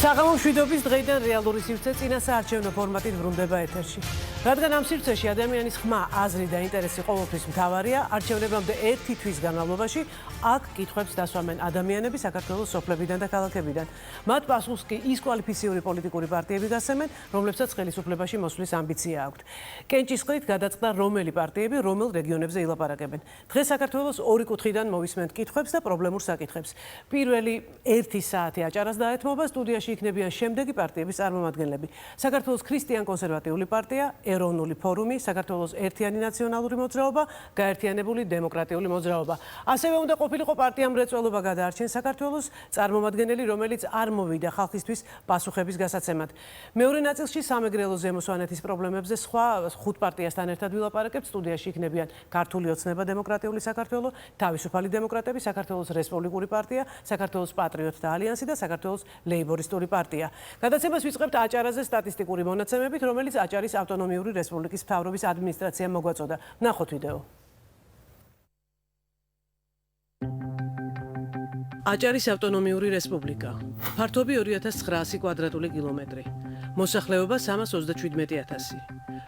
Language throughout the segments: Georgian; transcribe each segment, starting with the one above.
საღამო მშვიდობის დღეიდან რეალური სივრცე წინა საარჩევნო ფორმატით ვრუნდება ეთერში. რადგან ამ სივრცეში ადამიანის ხმა, აზრი და ინტერესი ყოველთვის მთავარია, არჩევნებამდე ერთი თვის განმავლობაში აქ კითხვებს დასვამენ ადამიანები საქართველოს სოფლებიდან და ქალაქებიდან. მათ პასუხს კი ის კვალიფიციური პოლიტიკური პარტიები გასცემენ, რომლებსაც ხელისუფლებაში მოსვლის ამბიცია აქვთ. კენჭისყრით გადაწყდა რომელი პარტიები რომელ რეგიონებზე ილაპარაკებენ. დღეს საქართველოს ორი კუთხიდან მოვისმენთ კითხვებს და პრობლემურ საკითხებს. პირველი 1 საათი აჭარას დაეთმობა, სტუდიაში იქნებიან შემდეგი პარტიების წარმომადგენლები. საქართველოს ქრისტიან-კონსერვატიული პარტია, ეროვნული ფორუმი, საქართველოს ერთიანი ნაციონალური მოძრაობა, გაერთიანებული დემოკრატიული მოძრაობა. ასევე უნდა ყოფილიყო პარტიამ მრეწველობა გადაარჩენს საქართველოს წარმომადგენელი, რომელიც არ მოვიდა ხალხისთვის პასუხების გასაცემად. მეორე ნაწილში სამეგრელო ზემო სვანეთის პრობლემებზე სხვა 5 პარტიასთან ერთად ვილაპარაკებთ. სტუდიაში იქნებიან ქართული ოცნება დემოკრატიული საქართველო, თავისუფალი დემოკრატები, საქართველოს რესპუბლიკური პარტია, საქართველოს პატრიოტთა ალიანსი და საქართველოს ლეიბორისტული პარტია. გადაცემას ვიწყებთ აჭარაზე სტატისტიკური მონაცემებით, რომელიც აჭარის ავტონომიური რესპუბლიკის მთავრობის ადმინისტრაციამ მოგვაწოდა. ნახოთ ვიდეო. აჭარის ავტონომიური რესპუბლიკა. ფართობი 2900 კვადრატული კილომეტრი. მოსახლეობა 327.000.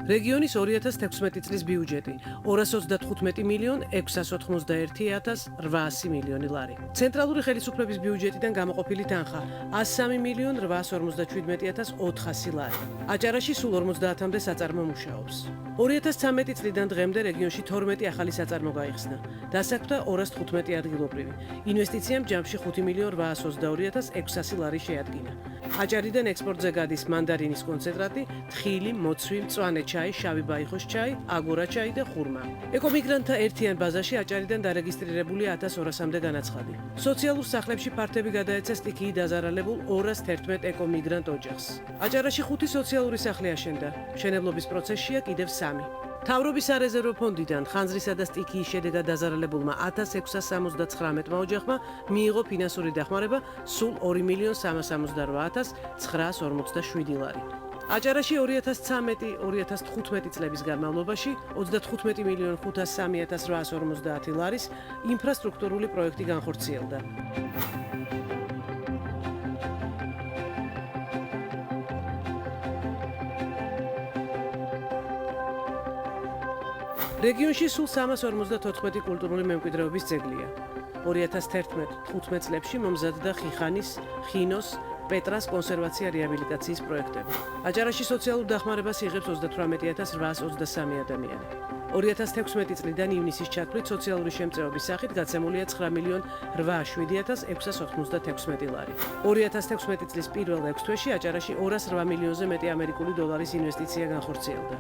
რეგიონის 2016 წლის ბიუჯეტი 235.691.800 მილიონი ლარი. ცენტრალური ხელისუფლების ბიუჯეტიდან გამოყოფილი თანხა 103.847.400 ლარი. აჭარაში სულ 50-მდე საწარმო მუშაობს. 2013 წლიდან დღემდე რეგიონში 12 ახალი საწარმო გაიხსნა. დასაქმდა 215 ადგილობრივი. ინვესტიციამ ჯამში 5.822.600 ლარი შეადგინა. აჭარიდან ექსპორტზე გადის მანდარინის კონცენტრატი, თხილი, მოცვი, მწვანე ჩაი, შავი ბაიხოს ჩაი, აგურა ჩაი და ხურმა. ეკომიგრანტთა ერთიან ბაზაში აჭარიდან დარეგისტრირებულია 1200-მდე განაცხადი. სოციალურ სახლებში ფართები გადაეცა სტიქიით დაზარალებულ 211 ეკომიგრანტ ოჯახს. აჭარაში 5 სოციალური სახლი აშენდა. მშენებლობის პროცესშია კიდევ 3. მთავრობის სარეზერვო ფონდიდან ხანძრისა და სტიქიის შედეგად დაზარალებულმა 1679 ოჯახმა მიიღო ფინანსური დახმარება სულ 2.368.947 ლარი. აჭარაში 2013-2015 წლების განმავლობაში 35.503.850 ლარის ინფრასტრუქტურული პროექტი განხორციელდა. რეგიონში სულ 354 კულტურული მემკვიდრეობის ძეგლია. 2011-15 წლებში მომზადდა ხიხანის, ხინოს, პეტრას კონსერვაცია რეაბილიტაციის პროექტები. აჭარაში სოციალურ დახმარებას იღებს 38.823 ადამიანი. 2016 წლიდან ივნისის ჩათვლით სოციალური შემწეობის სახით გაცემულია 9.807.696 ლარი. 2016 წლის პირველ 6 თვეში აჭარაში 208 მილიონზე მეტი ამერიკული დოლარის ინვესტიცია განხორციელდა.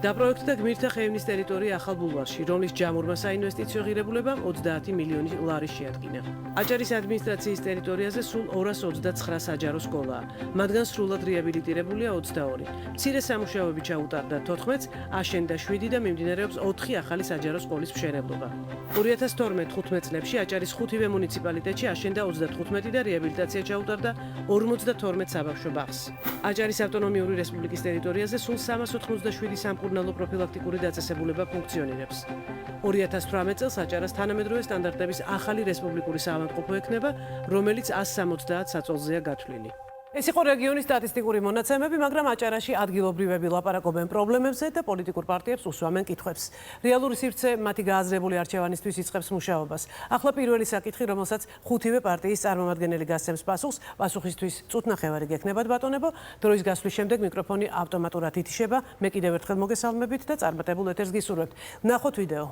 დაპროექტდა გმირთა ხეივნის ტერიტორია ახალ ბულვარში, რომლის ჯამურმა საინვესტიციო ღირებულებამ 30 მილიონი ლარი შეადგინა. აჭარის ადმინისტრაციის ტერიტორიაზე სულ 229 საჯარო სკოლაა. მათგან სრულად რეაბილიტირებულია 22. მცირე სამუშაოები ჩაუტარდა 14, აშენდა 7 და მიმდინარეობს 4 ახალი საჯარო სკოლის მშენებლობა. 2012-15 წლებში აჭარის 5-ვე მუნიციპალიტეტში აშენდა 35 და რეაბილიტაცია ჩაუტარდა 42 საბავშვო ბაღს. აჭარის ავტონომიური რესპუბლიკის ტერიტორიაზე სულ 387 სამკურნალო პროფილაქტიკური დაწესებულება ფუნქციონირებს. 2018 წელს აჭარას თანამედროვე სტანდარტების ახალი რესპუბლიკური საავადმყოფო ექნება, რომელიც 170 საწოლზეა გათვლილი. ეს იყო რეგიონის სტატისტიკური მონაცემები, მაგრამ აჭარაში ადგილობრივები ლაპარაკობენ პრობლემებზე და პოლიტიკურ პარტიებს უსვამენ კითხვებს. რეალური სივრცე მათი გააზრებული არჩევანისთვის იწყებს მუშაობას. ახლა პირველი საკითხი, რომელსაც 5-ვე პარტიის წარმომადგენელი გასცემს პასუხს, პასუხისთვის წუთნახევარი გექნებათ ბატონებო. დროის გასვლის შემდეგ მიკროფონი ავტომატურად ითიშება. მე კიდევ ერთხელ მოგესალმებით და წარმატებულ ეთერს გისურვებთ. ნახოთ ვიდეო.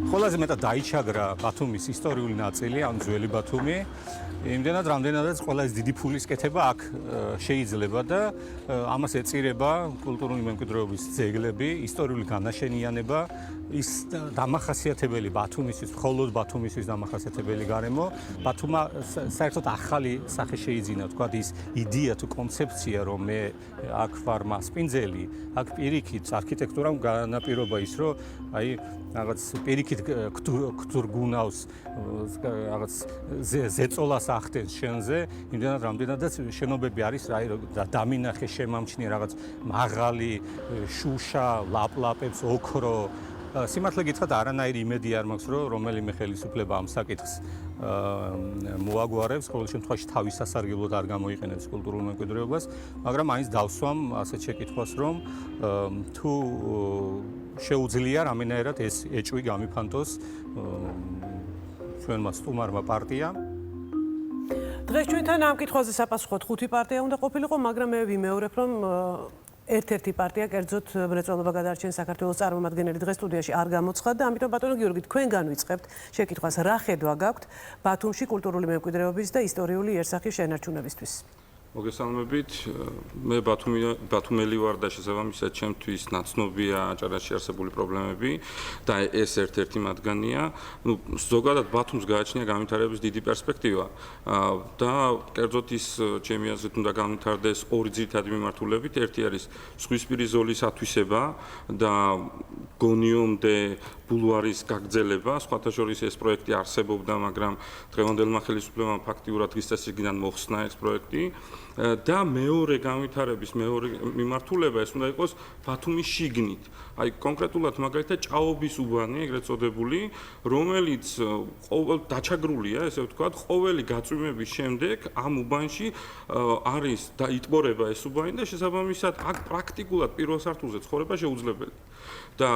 ყველაზე მეტად დაიჩაგრა ბათუმის ისტორიული ნაწილი, ან ძველი ბათუმი. იმდენად, რამდენადაც ყველაზე დიდი ფულის კეთება აქ შეიძლება და ამას ეწირება კულტურული მემკვიდრეობის ძეგლები, ისტორიული განაშენიანება, ის დამახასიათებელი ბათუმისთვის, მხოლოდ ბათუმისთვის დამახასიათებელი გარემო. ბათუმა საერთოდ ახალი სახე შეიძინა, თქვათ ის იდეა თუ კონცეფცია, რომ მე აქ ვარ მასპინძელი, აქ პირიქით არქიტექტურამ განაპირობა ის, რომ აი რაღაც პირიქით გთურგუნავს რაღაც ზეწოლას ახდენს შენზე, იმდენად რამდენადაც შენობები არის დამინახე შემამჩნია რაღაც მაღალი შუშა, ლაპლაპებს, ოქრო სიმართლე გითხრათ, არანაირი იმედი არ მაქვს, რომ რომელიმე ხელისუფლება ამ საკითხს მოაგვარებს, ყოველ შემთხვევაში თავის სასარგებლოდ არ გამოიყენებს კულტურულ მემკვიდრეობას, მაგრამ მაინც დავსვამ ასეთ შეკითხვას, რომ თუ შეუძლია რამენერად ეს ეჭვი გამიფანტოს ჩვენმა სტუმარმა პარტიამ. დღეს ჩვენთან ამ კითხვაზე საპასუხოდ 5 პარტია უნდა ყოფილიყო, მაგრამ მე ვიმეორებ, რომ ერთ-ერთი პარტია, კერძოდ მრეწველობა გადაარჩენ საქართველოს წარმომადგენელი დღეს სტუდიაში არ გამოცხადდა, ამიტომ ბატონო გიორგი, თქვენგან ვიწყებთ შეკითხვას, რა ხედვა გაქვთ ბათუმში კულტურული მემკვიდრეობის და ისტორიული იერსახის შენარჩუნებისთვის? მოგესალმებით. მე ბათუმელი ვარ და შესაბამისად ჩემთვის ნაცნობია აჭარაში არსებული პრობლემები და ეს ერთ-ერთი მათგანია. ზოგადად ბათუმს გააჩნია განვითარების დიდი პერსპექტივა და კერძოდ ის ჩემი აზრით უნდა განვითარდეს ორი ძირითადი მიმართულებით. ერთი არის ზღვისპირი ზოლის ათვისება და გონიომდე ბულვარის გაგრძელება. სხვათა შორის ეს პროექტი არსებობდა, მაგრამ დღევანდელმა ხელისუფლებამ ფაქტიურად დღის წესრიგიდან მოხსნა ეს პროექტი. და მეორე განვითარების მეორე მიმართულება ეს უნდა იყოს ბათუმის შიგნით. აი კონკრეტულად მაგალითად ჭაობის უბანი, ეგრეთ წოდებული, რომელიც დაჩაგრულია, ესე ვთქვათ, ყოველი გაწვიმების შემდეგ ამ უბანში არის და იტბორება ეს უბანი და შესაბამისად აქ პრაქტიკულად პირველ სართულზე ცხოვრება შეუძლებელი. და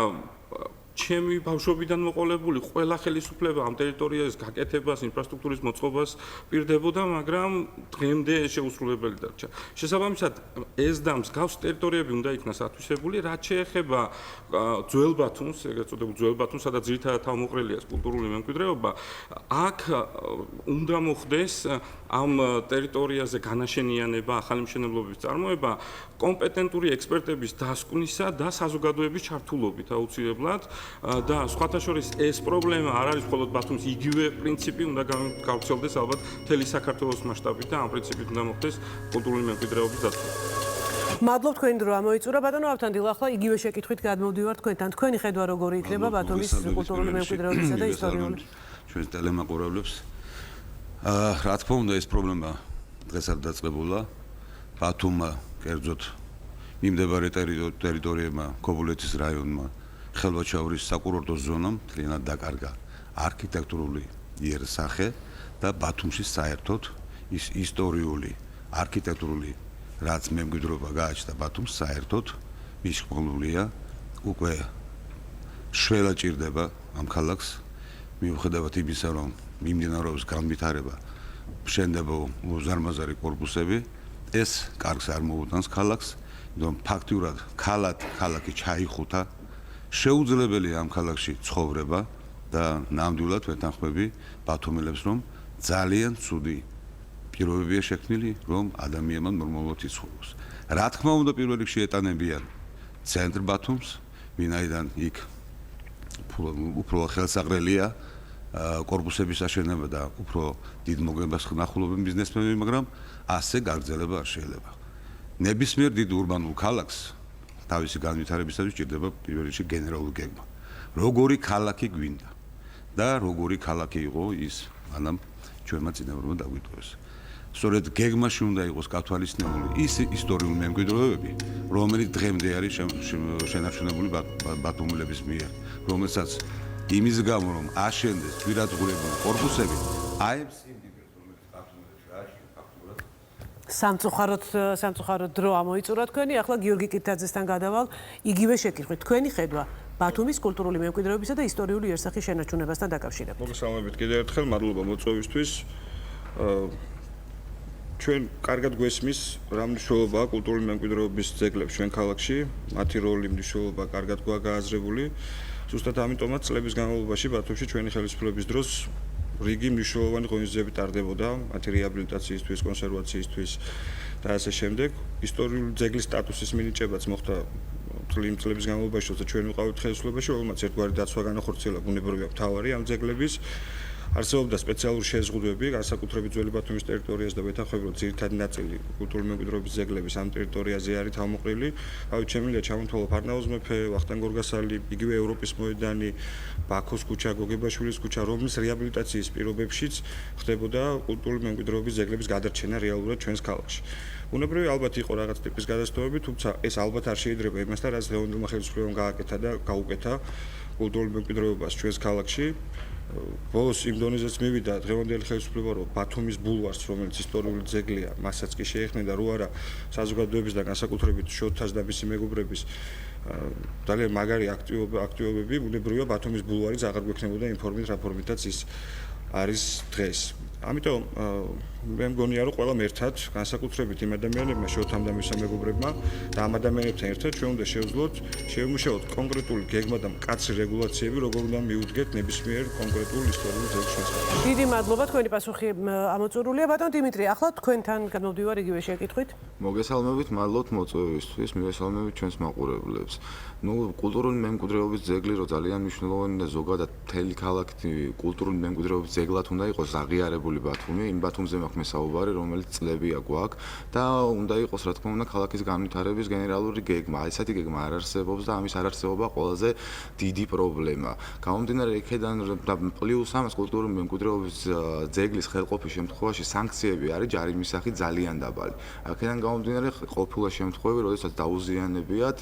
ჩემი ბავშვობიდან მოყოლებული ყველა ხელისუფლება ამ ტერიტორიაზე გაკეთებას, ინფრასტრუქტურის მოწყობას პირდებოდა, მაგრამ დღემდე შეუსრულებელი დარჩა. შესაბამისად, ეს და მსგავს ტერიტორიები უნდა იქნას ათვისებული, რაც შეეხება ძველ ბათუმს, ეგრეთ წოდებულ ძველ ბათუმს, სადაც ძირითადად თავმოყრილია კულტურული მემკვიდრეობა, აქ უნდა მოხდეს ამ ტერიტორიაზე განაშენიანება, ახალი მშენებლობის წარმოება, კომპეტენტური ექსპერტების დასკვნისა და საზოგადოების ჩართულობით აუცილებლად. და სხვათა შორის ეს პრობლემა არ არის მხოლოდ ბათუმის, იგივე პრინციპი უნდა გავრცელდეს ალბათ მთელი საქართველოს მასშტაბით და ამ პრინციპით უნდა მოხდეს კულტურული მემკვიდრეობის დაცვა. მადლობ თქვენი დრო ამოიწურა ბატონო ავთანდილ, ახლა იგივე შეკითხვით გადმოვდივართ თქვენთან. თქვენი ხედვა როგორი იქნება ბათუმის კულტურული მემკვიდრეობისა და ისტორიული? ჩვენს ტელემაყურებლებს. რა თქმა უნდა, ეს პრობლემა დღეს არ დაწყებულა. ბათუმმა, კერძოდ მიმდებარე ტერიტორიებმა, ქობულეთის რაიონმა ხელვაჩაურის საკურორტო ზონამ მთლიანად დაკარგა არქიტექტურული იერსახე და ბათუმში საერთოდ ის ისტორიული არქიტექტურული რაც მემკვიდრეობა გააჩნდა ბათუმს საერთოდ მიშკოლულია უკვე შველა ჭირდება ამ ქალაქს მიუხედავად იმისა რომ მიმდინარეობს განვითარება შენდება უზარმაზარი კორპუსები ეს კარგს არ მოუტანს ქალაქს რომ ფაქტიურად ქალაქი ჩაიხუთა შეუძლებელია ამ ქალაქში ცხოვრება და ნამდვილად ვეთანხმები ბათუმელებს რომ ძალიან ცუდი პირობებია შექმნილი რომ ადამიანმა ნორმალურად იცხოვროს. რა თქმა უნდა პირველ რიგში ეტანებიან ცენტრ ბათუმს, ვინაიდან იქ უფრო ხელსაყრელია კორპუსების აშენება და უფრო დიდ მოგებას ხნახულობენ ბიზნესმენები, მაგრამ ასე გაგრძელება არ შეიძლება. ნებისმიერ დიდ ურბანულ ქალაქს თავისი განვითარებისათვის ჭირდება პირველ რიგში გენერალური გეგმა. როგორი ქალაქი გვინდა და როგორი ქალაქი იყო ის, მანამ ჩვენმა წინააღმდეგმა დაგვიტოვეს. სწორედ გეგმაში უნდა იყოს გათვალისწინებული ის ისტორიული მემკვიდრეობები, რომელიც დღემდე არის შენარჩუნებული ბათუმელების მიერ, რომელსაც იმის გამო რომ აშენდეს გვირაბებული კორპუსები, აი ეს სიმდიდრე რომელიც ბათუმელებში ააშენეს ფაქტურად სამწუხაროდ დრო ამოიწურა თქვენი. ახლა გიორგი კირთაძესთან გადავალ იგივე შეკითხვით. თქვენი ხედვა ბათუმის კულტურული მემკვიდრეობისა და ისტორიული იერსახის შენარჩუნებასთან დაკავშირებით. მოგესალმებით კიდევ ერთხელ, მადლობა მოწვევისთვის. ჩვენ კარგად გვესმის რა მნიშვნელობაა კულტურული მემკვიდრეობის ძეგლებს ჩვენ ქალაქში, მათი როლი მნიშვნელობა კარგად გვაქვს გააზრებული. ზუსტად ამიტომაც წლების განმავლობაში ბათუმში ჩვენი ხელისუფლების დროს რიგი მნიშვნელოვანი ღონისძიებები ტარდებოდა მათი რეაბილიტაციისთვის, კონსერვაციისთვის და ასე შემდეგ. ისტორიული ძეგლის სტატუსის მინიჭებაც მოხდა წლების განმავლობაში, როცა ჩვენ ვიყავით ხელისუფლებაში, რომელმაც ერთგვარი დაცვა განახორციელა ბუნებრივია მთავარი ამ ძეგლების. არსებობდა სპეციალური შეზღუდვები, განსაკუთრებით ძველი ბათუმის ტერიტორიაზე და ვეთანხმები, რომ ძირითადი ნაწილი კულტურული მემკვიდრეობის ძეგლების ამ ტერიტორიაზე არის თავმოყრილი. რავით, შემიძლია ჩამოთვალო ფარნაოზ მეფე, ვახტანგ გორგასალი, იგივე ევროპის მოედანი, ბაქოს ქუჩა, გოგებაშვილის ქუჩა, რომლის რეაბილიტაციის პირობებშიც ხდებოდა კულტურული მემკვიდრეობის ძეგლების გადარჩენა რეალურად ჩვენს ქალაქში. ბუნებრივია ალბათ იყო რაღაც ტიპის გადასტოვები, თუმცა ეს ალბათ არ შეიძლება იმასთან, რაც დღევანდელმა ხელისუფლებამ გააკეთა და გაუკეთა. კულტურულ მემკვიდრეობას ჩვენს ქალაქში. ბოლოს იმ დონეზეც მივიდა დღევანდელი ხელისუფლება, რომ ბათუმის ბულვარს, რომელიც ისტორიული ძეგლია, მასაც კი შეეხმება, რო არა საზოგადოების და განსაკუთრებით შოთას და მისი მეგობრების ძალიან მაგარი აქტივობები, ბუნებრივია ბათუმის ბულვარიც აღარ გვექნებოდა იმ ფორმით, რა ფორმითაც ის არის დღეს. ამიტომ მე მგონია რომ ყველამ ერთად განსაკუთრებით იმ ადამიანებმა შოთამ და მის მეგობრებმა და ამ ადამიანებთან ერთად ჩვენ უნდა შევმუშაოთ კონკრეტული გეგმა და მკაცრი რეგულაციები, როგორ უნდა მიუდგეთ ნებისმიერ კონკრეტულ ისტორიულ ძეგლს შესახებ. დიდი მადლობა, თქვენი პასუხი ამოწურულია. ბატონ დიმიტრი, ახლა თქვენთან გამოვდივარ იგივე შეკითხვით. მოგესალმებით, მადლობთ მოწვევისთვის, მივესალმებით ჩვენს მაყურებლებს. კულტურული მემკვიდრეობის ძეგლი რო ძალიან მნიშვნელოვანი და ზოგადად მთელი ქალაქი კულტურული მემკვიდრეობის ძეგლად უნდა იყოს აღიარებული ბათუმი, იმ ბათუმზე მაქვს მე საუბარი, რომელიც წლებია გვაქვს და უნდა იყოს რა თქმა უნდა ქალაქის განვითარების გენერალური გეგმა. ესეთი გეგმა არ არსებობს და ამის არარსებობა ყველაზე დიდი პრობლემა. გამომდინარე იქედან და პლუს ამას კულტურული მემკვიდრეობის ძეგლის ხელყოფის შემთხვევაში სანქციები არის ჯარიმის სახით ძალიან დაბალი. აქედან გამომდინარე ყოფილა შემთხვევები, როდესაც დაუზიანებიათ,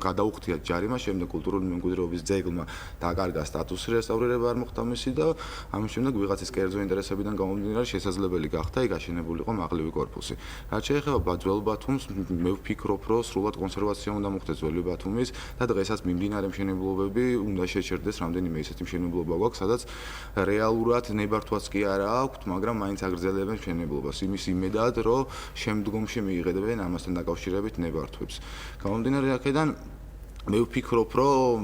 გადაუხდიათ ჯარიმა, შემდეგ კულტურული მემკვიდრეობის ძეგლმა დაკარგა სტატუსი, რესტავრირება არ მოხდა მისი და ამის შემდეგ ვიღაცის კერძო ინტერესებიდან გამომდინარე შესაძლებელი გახდა იქ აშენებულიყო მაღლივი корпуსი. რაც შეეხება ძველ ბათუმს, მე ვფიქრობ, რომ სრულად კონსერვაცია უნდა მოხდეს ძველი ბათუმის და დღესაც მიმდინარე მშენებლობები უნდა შეჩერდეს, რამდენიმე ისეთი მშენებლობა გვაქვს, სადაც რეალურად ნებართვაც კი არა აქვთ, მაგრამ მაინც აგრძელებენ მშენებლობას. იმის იმედად, რომ შემდგომში მიიღებენ ამასთან დაკავშირებით ნებართვებს. გამომდინარე აქედან მე ვფიქრობ, რომ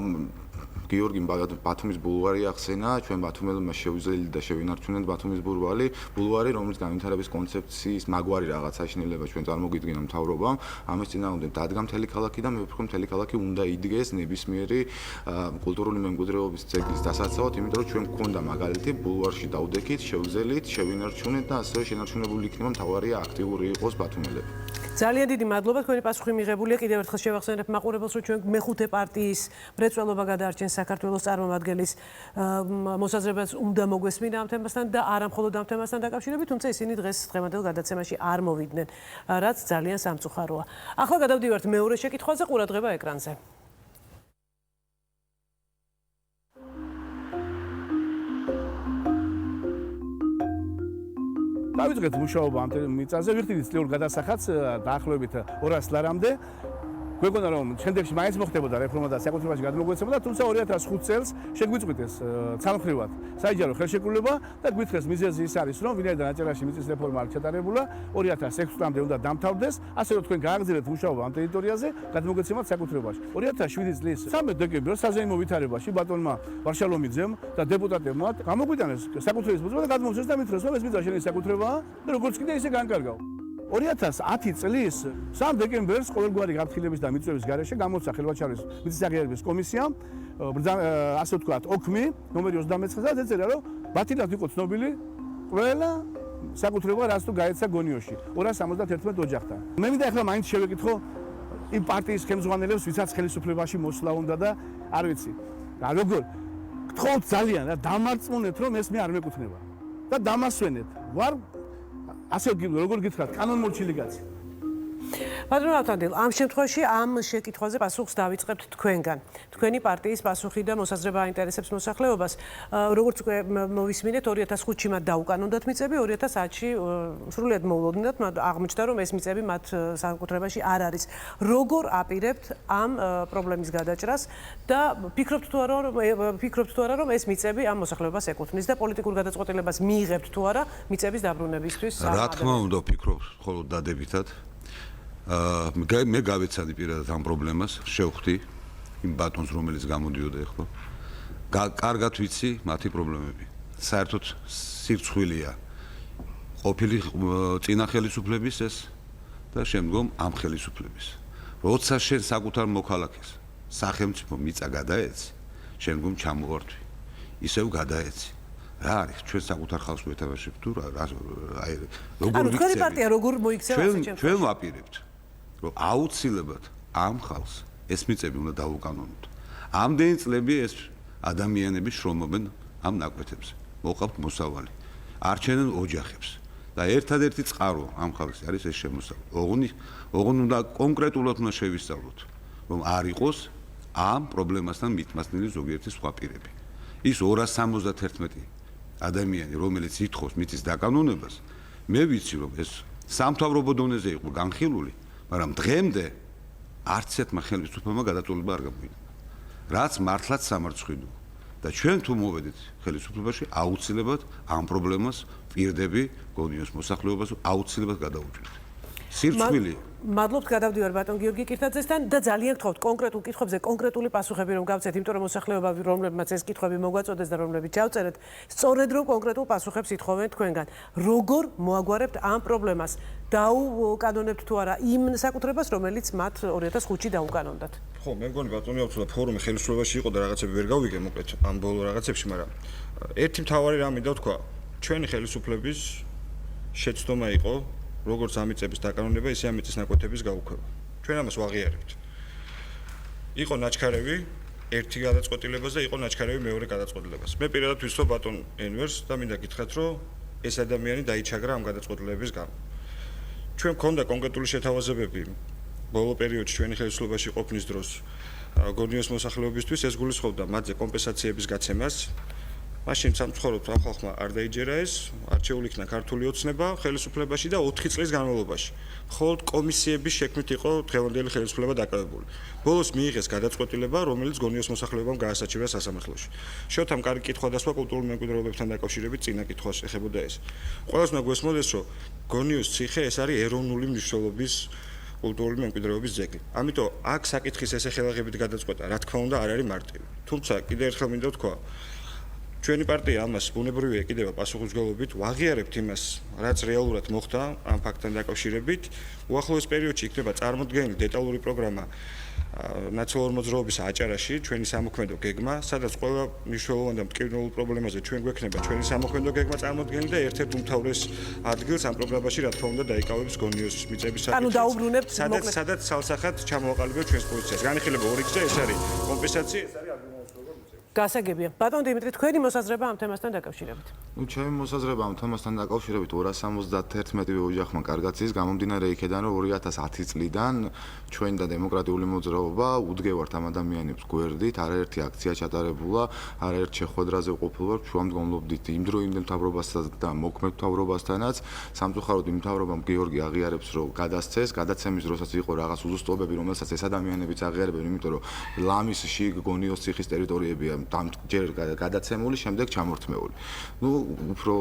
გიორგი ბათუმის ბულვარი ახსენა, ჩვენ ბათუმელებმა შევძლილით და შევინარჩუნეთ ბათუმის ბულვარი, რომელიც განვითარების კონცეფციის მაგვარი რაღაც აშენილება ჩვენ წარმოგიდგენა მთავრობამ, ამის წინააღმდეგ დადგა მთელი ქალაქი და მე ვფიქრობ, მთელი ქალაქი უნდა იდგეს ნებისმიერი კულტურული მემკვიდრეობის ძეგლის დასაცავად, იმიტომ რომ ჩვენ გვქონდა მაგალითი ბულვარში დავდექით, შევძელით, შევინარჩუნეთ და ასევე შენარჩუნებული იქნება მთავარია აქტიური იყოს ბათუმელები. ძალიან დიდი მადლობა, თქვენი პასუხი მიღებულია. კიდევ ერთხელ შევახსენებ მაყურებელს, რომ ჩვენ მეხუთე პარტიის მრეწველობა გადაარჩენს საქართველოს წარმომადგენლის მოსაზრებას უნდა მოგვესმინა ამ თემასთან და არა მხოლოდ ამ თემასთან დაკავშირებით, თუმცა ისინი დღევანდელ გადაცემაში არ მოვიდნენ, რაც ძალიან სამწუხაროა. ახლა გადავდივართ მეორე შეკითხვაზე, ყურადღება ეკრანზე. დავიწყეთ მუშაობა ამ მიწაზე, ვიხდით წლიურ გადასახადს დაახლოებით 200 ლარამდე. გვეგონა რომ შემდეგში მაინც მოხდებოდა რეფორმა და საკუთრებაში გადმოგვეცემოდა, თუმცა 2005 წელს შეგვიწყვიტეს ცალმხრივად საიჯარო ხელშეკრულება და გვითხრეს მიზეზი ის არის, რომ ვინაიდან აჭარაში მიწის რეფორმა არ ჩატარებულა, 2006 წლამდე უნდა დამთავრდეს, ასე რომ თქვენ გააგრძელებთ მუშაობა ამ ტერიტორიაზე, გადმოგეცემათ საკუთრებაში. 2007 წლის 13 დეკემბერს საზეიმო ვითარებაში ბატონმა ვარშალომიძემ და დეპუტატებმა გამოგვიტანეს საკუთრების მოძრაობა და გადმოგვცეს და მითხრეს, რომ ეს მიწა შენი საკუთრებაა და როგორც კიდე ისე განკარგავ. 2010 წლის 3 დეკემბერს ყოველგვარი გაფრთხილების და მიწვევის გარეშე გამოცა ხელვაჩარის მიწის აღიარების კომისიამ, ასე ვთქვათ, ოქმი ნომერი 29 და ეწერა, რომ ბათილად იყო ცნობილი ყველა საკუთრება, რაც თუ გაეცა გონიოში 271 ოჯახთან. მე მინდა ახლა მაინც შევეკითხო იმ პარტიის ხელმძღვანელებს, ვისაც ხელისუფლებაში მოსვლა უნდა და არ ვიცი. და როგორ გთხოვთ ძალიან და დამარწმუნეთ, რომ ეს მე არ მეკუთვნება და დამასვენეთ. ვარ ასე როგორ გითხრათ, კანონმორჩილი კაცი. ბატონო ავთანდილ, ამ შემთხვევაში ამ შეკითხვაზე პასუხს დავიწყებთ თქვენგან. თქვენი პარტიის პასუხი და მოსაზრება აინტერესებს მოსახლეობას. როგორც უკვე მოვისმინეთ, 2005-ში მათ დაუკანონდათ მიწები, 2010-ში სრულიად მოულოდნელად აღმოჩნდა, რომ ეს მიწები მათ საკუთრებაში არ არის. როგორ აპირებთ ამ პრობლემის გადაჭრას და ფიქრობთ თუ არა, რომ ეს მიწები ამ მოსახლეობას ეკუთვნის და პოლიტიკურ გადაწყვეტილებას მიიღებთ თუ არა მიწების დაბრუნებისთვის? რა თქმა უნდა, ვფიქრობ მხოლოდ დადებითად. მე გავეცადი პირადად ამ პრობლემას, შევხვდი იმ ბატონს, რომელიც გამოდიოდა ეხლა. კარგად ვიცი მათი პრობლემები. საერთოდ სირცხვილია ყოფილი წინა ხელისუფლების ეს და შემდგომ ამ ხელისუფლების. როცა შენ საკუთარ მოქალაქეს სახელმწიფო მიწა გადაეცი, შემდგომ ჩამოვართვი. ისევ გადაეცი. რა არის ჩვენ საკუთარ ხალხს ვეთამაშებთ თუ აი როგორ ვიცი? თქვენი პარტია როგორ მოიქცევა ასე ჩემს? ჩვენ ვაპირებთ რომ აუცილებლად ამ ხალხს ეს მიწები უნდა დაუკანონოთ. ამდენი წლები ეს ადამიანები შრომობენ ამ ნაკვეთებზე. მოყავთ მოსავალი. არჩენენ ოჯახებს. და ერთადერთი წყარო ამ ხალხის არის ეს შემოსავალი. ოღონდ უნდა კონკრეტულად უნდა შევისწავლოთ, რომ არ იყოს ამ პრობლემასთან მitmasnili ზოგიერთი სხვა პირები. ის 271 ადამიანი, რომელიც ითხოვს მიწის დაკანონებას, მე ვიცი, რომ ეს სამთავრობო დონეზე იყო განხილული, მაგრამ დღემდე არც ერთმა ხელისუფლებამ გადაწყვეტილება არ გამოიგო. რაც მართლაც სამარცხვინოა. და ჩვენ თუ მოვედით ხელისუფლებაში, აუცილებლად ამ პრობლემას პირდები გონიოს მოსახლეობას აუცილებლად გადაუჭირთ. სირცხვილი მადლობთ გადავდივარ ბატონ გიორგი კირთაძესთან და ძალიან გთხოვთ კონკრეტულ კითხვებზე კონკრეტული პასუხები რომ გავცეთ, იმიტომ რომ მოსახლეობა რომლებმაც ეს კითხვები მოგვაწოდეს და რომლებიც ჩავწერეთ, სწორედ რომ კონკრეტულ პასუხებს ითხოვენ თქვენგან. როგორ მოაგვარებთ ამ პრობლემას? დაუკანონებთ თუ არა იმ საკუთრებას, რომელიც მათ 2005-ში დაუკანონდათ? ხო, მე მგონი ბატონი აუცილებლად ფორუმი ხელისუფლებაში იყო და რაღაცები ვერ გავიგე მოკლედ ამ ბოლო რაღაცებში, მაგრამ ერთი მთავარი რამე და თქვა, ჩვენი ხელისუფლების შეცდომა იყო როგორც ამიწების დაკანონება, ისე ამიწის ნაკვეთების გაუქმება. ჩვენ ამას ვაღიარებთ. იყო ნაჩქარევი ერთი გადაწყვეტილებას და იყო ნაჩქარევი მეორე გადაწყვეტილებას. მე პირადად ვისწრებ ბატონ ენვერს და მინდა გითხრათ, რომ ეს ადამიანი დაიჩაგრა ამ გადაწყვეტილების გამო. ჩვენ მქონდა კონკრეტული შეთავაზებები ბოლო პერიოდში ჩვენი ხელისუფლებაში ყოფნის დროს გონიოს მოსახლეობისთვის, ეს გულისხმობდა მათზე კომპენსაციების გაცემას. მაშინ სამწუხაროდ ამ ხალხმა არ დაიჯერა ეს, არჩეული იქნა ქართული ოცნება ხელისუფლებაში და 4 წლის განმავლობაში. მხოლოდ კომისიების შექმნით იყო დღევანდელი ხელისუფლება დაკავებული. ბოლოს მიიღეს გადაწყვეტილება, რომელიც გონიოს მოსახლეობამ გაასაჩივრა სასამართლოში. შევთ ამ კარგი კითხვა დასვა კულტურულ მემკვიდრეობებთან დაკავშირებით წინა კითხვას ეხებოდა ეს. ყველას უნდა გვესმოდეს, რომ გონიოს ციხე ეს არის ეროვნული მნიშვნელობის კულტურული მემკვიდრეობის ძეგლი. ამიტომ აქ საკითხის ესე ხელაღებით გადაწყვეტა, რა თქმა უნდა, არ არის მარტივი. თუმცა კიდევ ერთხელ მინდა ვთქვა, ჩვენი პარტია ამას ბუნებრივია ეკიდება პასუხისმგებლობით, ვაღიარებთ იმას, რაც რეალურად მოხდა ამ ფაქტთან დაკავშირებით. უახლოეს პერიოდში იქნება წარმოდგენილი დეტალური პროგრამა ნაციონალური მოძრაობის აჭარაში, ჩვენი სამოქმედო გეგმა, სადაც ყველა მნიშვნელოვან და მტკივნეულ პრობლემაზე ჩვენ გვექნება ჩვენი სამოქმედო გეგმა წარმოდგენილი და ერთ-ერთ უმთავრეს ადგილს ამ პროგრამაში რა თქმა უნდა დაიკავებს გონიოს მიწების საკითხი. ანუ დაუბრუნებთ სადაც ცალსახად ჩამოაყალიბებთ ჩვენს პოზიციას. განიხილება ორი გზა, ეს არის კომპენსაცია, ეს არის გასაგებია. ბატონ დიმიტრი, თქვენი მოსაზრება ამ თემასთან დაკავშირებით. ჩემი მოსაზრება ამ თემასთან დაკავშირებით 271-ე ოჯახმა კარგად ის გამომდინარე იქედან, რომ 2010 წლიდან ჩვენ და დემოკრატიული მოძრაობა უდგევართ ამ ადამიანებს გვერდით, არაერთი აქცია ჩატარებულა, არაერთ შეხვედრაზე ყოფილვართ, შუამდგომლობდით იმ დროინდელ მთავრობასთან და მოქმედ მთავრობასთანაც. სამწუხაროდ იმ მთავრობამ გიორგი აღიარებს, რომ გადასცეს, გადაცემის დროსაც იყო რაღაც უზუსტობები, რომელსაც ეს ადამიანებიც აღიარებენ, იმიტომ რომ ლამისში გონიოს ციხის ტერიტორიებია ჯერ გადაცემული, შემდეგ ჩამორთმეული. უფრო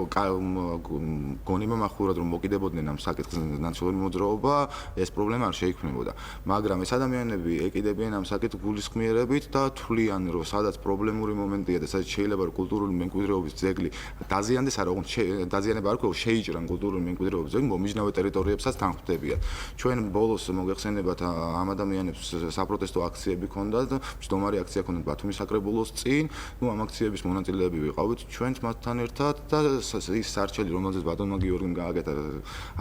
გონიმა მახურად რომ მოკიდებოდნენ ამ საკითხს ნაციონალური მოძრაობა, ეს პრობლემა არ შეიქმნებოდა. მაგრამ ეს ადამიანები ეკიდებიან ამ საკითხს გულისხმიერებით და თვლიან, რომ სადაც პრობლემური მომენტია და სადაც შეიძლება რომ კულტურული მემკვიდრეობის ძეგლი დაზიანდეს, არა ოღონდ დაზიანება არ ქვია, შეიჭრან კულტურული მემკვიდრეობის ძეგლი, მომიჯნავე ტერიტორიებსაც თანხმდებიან. ჩვენ ბოლოს მოგეხსენებათ ამ ადამიანებს საპროტესტო აქციები ჰქონდათ, მჯდომარე აქცია ჰქონდათ ბათუმის საკრებულოს წინ, ამ აქციების მონაწილეები ვიყავით ჩვენც მათთან ერთად და ის სარჩელი, რომელზეც ბატონმა გიორგიმ გააკეთა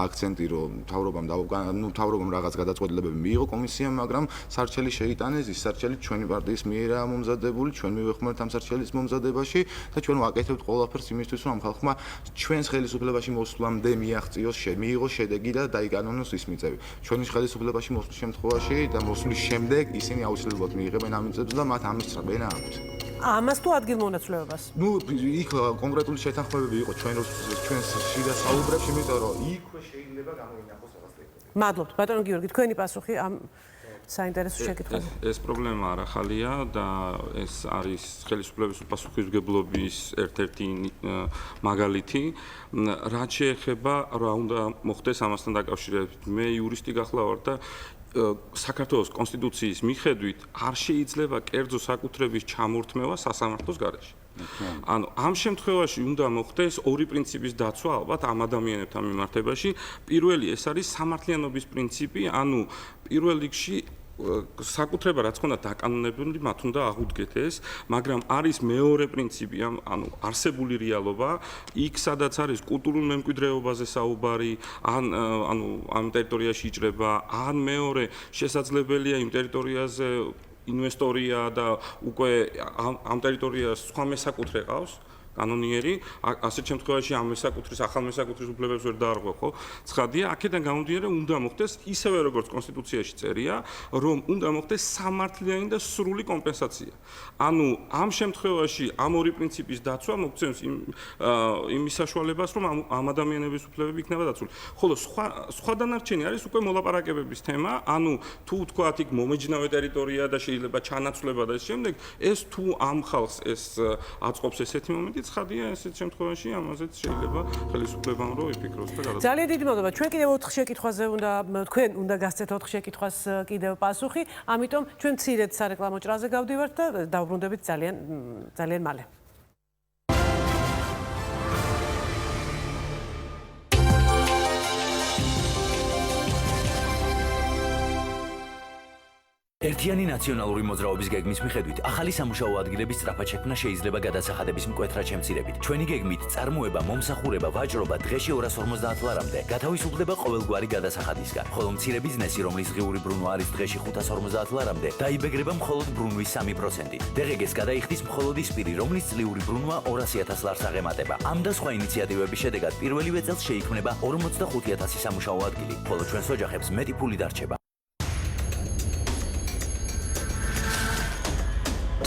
აქცენტი, რომ მთავრობამ რაღაც გადაწყვეტილებები მიიღო კომისიამ, მაგრამ სარჩელი შეიტანეს, ის სარჩელი ჩვენი პარტიის მიერაა მომზადებული, ჩვენ მივეხმართ ამ სარჩელის მომზადებაში და ჩვენ ვაკეთებთ ყველაფერს იმისთვის, რომ ამ ხალხმა ჩვენს ხელისუფლებაში მოსვლამდე მიიღოს შედეგი და დაიკანონოს ის მიწები. ჩვენი ხელისუფლებაში მოსვლის შემთხვევაში და მოსვლის შემდეგ ისინი აუცილებლად მიიღებენ ამ მიწებს და მათ ამის წრბენა აქვთ. ამას თუ ადგილმონაცვლეობას? იქ კონკრეტული შეთანხმებები იყო ჩვენს შიდა საუბრებში, იმიტომ რომ იქვე შეიძლება გამოინახოს რაღაც ტექნიკა. მადლობთ, ბატონო გიორგი, თქვენი პასუხი ამ საინტერესო შეკითხვაზე. ეს პრობლემა არ ახალია და ეს არის ხელისუფლების პასუხისმგებლობის ერთ-ერთი მაგალითი. რაც შეეხება რა უნდა მოხდეს ამასთან დაკავშირებით, მე იურისტი გახლა ვარ და საქართველოს კონსტიტუციის მიხედვით არ შეიძლება კერძო საკუთრების ჩამორთმევა სასამართლოს გარეშე. ანუ ამ შემთხვევაში უნდა მოხდეს ორი პრინციპის დაცვა ალბათ ამ ადამიანებთან მიმართებაში. პირველი ეს არის სამართლიანობის პრინციპი, ანუ პირველ რიგში საკუთრება რაც ხონდა დაკანონებული, მათ უნდა აღუდგეთ ეს, მაგრამ არის მეორე პრინციპი, ანუ არსებული რეალობა, იქ სადაც არის კულტურულ მემკვიდრეობაზე საუბარი, ანუ ამ ტერიტორიაში იჭრება, ან მეორე შესაძლებელია იმ ტერიტორიაზე ინვესტორია და უკვე ამ ტერიტორიას სხვა მესაკუთრე ყავს, კანონიერი, ასეთ შემთხვევაში ამ მესაკუთრის ახალ მესაკუთრის უფლებებს ვერ დაარღვევ, ხო? ცხადია, აქედან გამომდინარე უნდა მოხდეს ისევე როგორც კონსტიტუციაში წერია, რომ უნდა მოხდეს სამართლიანი და სრული კომპენსაცია. ანუ ამ შემთხვევაში ამ ორი პრინციპის დაცვა მოგცემს იმის საშუალებას, რომ ამ ადამიანების უფლებები იქნება დაცული. ხოლო სხვა დანარჩენი არის უკვე მოლაპარაკებების თემა, ანუ თუ თქვათ იქ მომეჯნავე ტერიტორია და შეიძლება ჩანაცვლება და შემდეგ ეს თუ ამ ხალხს ეს აწყობს ესეთი მომენტი, ცხადია ესეთ შემთხვევაში ამაზეც შეიძლება ხელისუფლებამ რო იფიქროს და გადაწყვეტოს. ძალიან დიდი მადლობა. ჩვენ კიდევ 4 შეკითხვაზე თქვენ უნდა გასცეთ 4 შეკითხვას კიდევ პასუხი, ამიტომ ჩვენ მცირედ სარეკლამო ჭრაზე გავდივართ და დავბრუნდებით ძალიან მალე. ერთიანი ნაციონალური მოძრაობის გეგმის მიხედვით, ახალი სამუშაო ადგილების სწრაფად შექმნა შეიძლება გადასახადების მკვეთრად შემცირებით. ჩვენი გეგმით წარმოება, მომსახურება, ვაჭრობა დღეში 250 ლარამდე გათავისუფლდება ყოველგვარი გადასახადისგან, ხოლო მცირე ბიზნესი, რომლის ღიური ბრუნვა არის დღეში 550 ლარამდე, დაიბეგრება მხოლოდ ბრუნვის 3%. DGG-ს გადაიხდის მხოლოდ ის პირი, რომლის წლიური ბრუნვა 200.000 ლარს აღემატება. ამ და სხვა ინიციატივების შედეგად პირველივე წელს შეიქმნება 45,000 სამუშაო ადგილი, ხოლო ჩვენს ოჯახებს მეტი ფული დარჩება.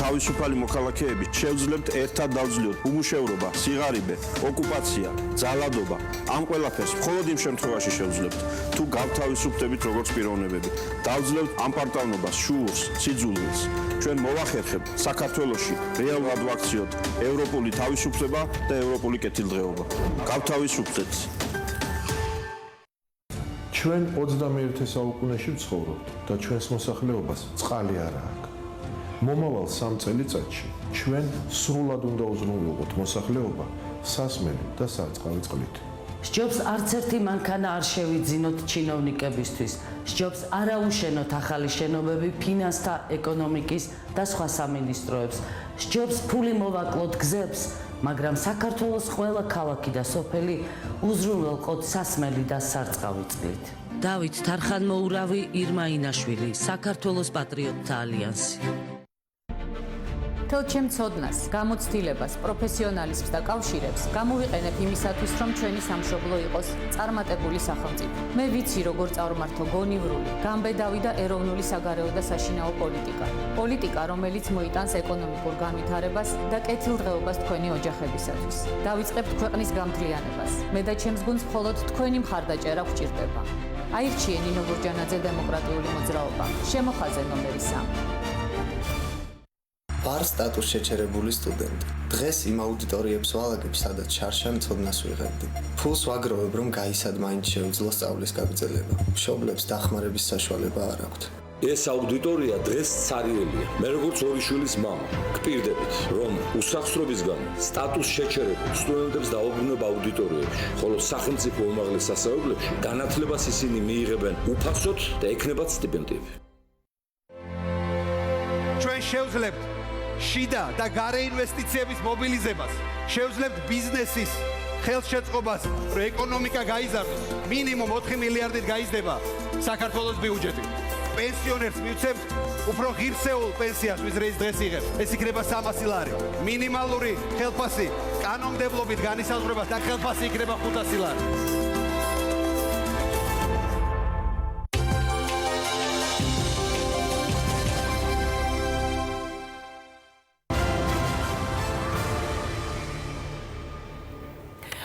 თავისუფალი მოქალაქეები შევძლებთ ერთად დავძლიოთ უმუშევრობა, სიღარიბე, ოკუპაცია, ძალადობა. ამ ყველაფერს მხოლოდ იმ შემთხვევაში შევძლებთ, თუ გავთავისუფლდებით როგორც პიროვნებები. დავძლებთ ამპარტავნობას, შუურს, სიძულვილს. ჩვენ მოვახერხებთ საქართველოში რეალურად ვაქციოთ ევროპული თავისუფლება და ევროპული კეთილდღეობა. გავთავისუფლდეთ. ჩვენ 21 საუკუნეში ვცხოვრობთ და ჩვენს მოსახლეობას წყალი არ აქვს. მომავალ 3 წელიწადში ჩვენ სრულად უნდა უზრუნველყოთ მოსახლეობა სასმელი და სარწყავი წყლით. სჯობს არც ერთი მანქანა არ შევიძინოთ ჩინოვნიკებისთვის. სჯობს არაუშენოთ ახალი შენობები ფინანსთა, ეკონომიკის და სხვა სამინისტროებს. სჯობს ფული მოვაკლოთ გზებს, მაგრამ საქართველოს ყველა ქალაქი და სოფელი უზრუნველყოთ სასმელი და სარწყავი წყლით. დავით თარხანმოურავი, ირმა ინაშვილი, საქართველოს პატრიოტთა ალიანსი. თელჩემ ცოდნას, გამოცდილებას, პროფესიონალიზმს და კავშირებს გამოვიყენებ იმისათვის, რომ ჩვენი სამშობლო იყოს წარმატებული სახელმწიფო. მე ვიცი, როგორ წარმართო გონივრული, გამბედავი და ეროვნული საგარეო და საშინაო პოლიტიკა. პოლიტიკა, რომელიც მოიტანს ეკონომიკურ განვითარებას და კეთილდღეობას თქვენი ოჯახებისათვის. დავიწყებთ ქვეყნის გამთლიანებას. მე და ჩემს გუნდს მხოლოდ თქვენი მხარდაჭერა გვჭირდება. აირჩიე ნინო გურჯანაძე დემოკრატიული მოძრაობა. შემოხაზე ნომერი 3. ვარ სტატუს შეჩერებული სტუდენტი. დღეს იმ აუდიტორიებს ვალაგებ, სადაც შარშან ცოდნას ვიღებდი. ფულს ვაგროვებ, რომ გაისად მაინც შეუძლო სწავლის გაგრძელება. მშობლებს დახმარების საშუალება არ აქვთ. ეს აუდიტორია დღეს ცარიელია. მე როგორც ორი შვილის მამა, გპირდებით, რომ უსახსრობის გამო სტატუს შეჩერებულ სტუდენტებს დავუბრუნებ აუდიტორიებში, ხოლო სახელმწიფო უმაღლეს სასწავლებლებში განათლებას ისინი მიიღებენ უფასოდ და ექნებათ სტიპენდიები. ჩვენ შევძლებთ შიდა და გარე ინვესტიციების მობილიზებას, შევძლებთ ბიზნესის ხელშეწყობას, რომ ეკონომიკა გაიზარდოს. მინიმუმ 4 მილიარდით გაიზრდება საქართველოს ბიუჯეტი. პენსიონერს მივცემთ უფრო ღირსეულ პენსიას, ვიზრეის დღეს იღებს. ეს იქნება 300 ლარი. მინიმალური ხელფასი კანონმდებლობით განისაზღვრება და ხელფასი იქნება 500 ლარი.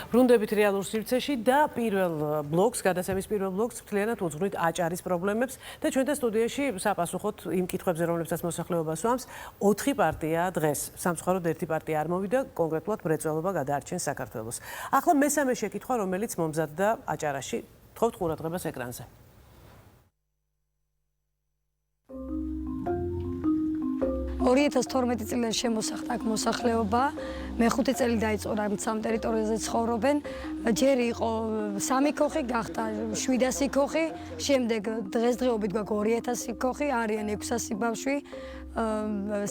ბრუნდებით რეალურ სივრცეში და პირველ ბლოკს, გადაცემის პირველ ბლოკს მთლიანად უძღვნით აჭარის პრობლემებს და ჩვენთან სტუდიაში საპასუხოდ იმ კითხვებზე, რომლებსაც მოსახლეობა სვამს, 4 პარტია დღეს, სამწუხაროდ ერთი პარტია არ მოვიდა, კონკრეტულად მრეწველობა გადაარჩენს საქართველოს. ახლა მესამე შეკითხვა, რომელიც მომზადდა აჭარაში, თხოვთ ყურადღებას ეკრანზე. $2012 წლიდან შემოსახდა აქ მოსახლეობა. მე 5 წელი დაიწყო რა ამ ტერიტორიაზე ცხოვრობენ. ჯერ იყო 3 ქოხი, გახდა 700 ქოხი, შემდეგ დღესდღეობით გვაქვს 2000 ქოხი, არიან 600 ბავშვი.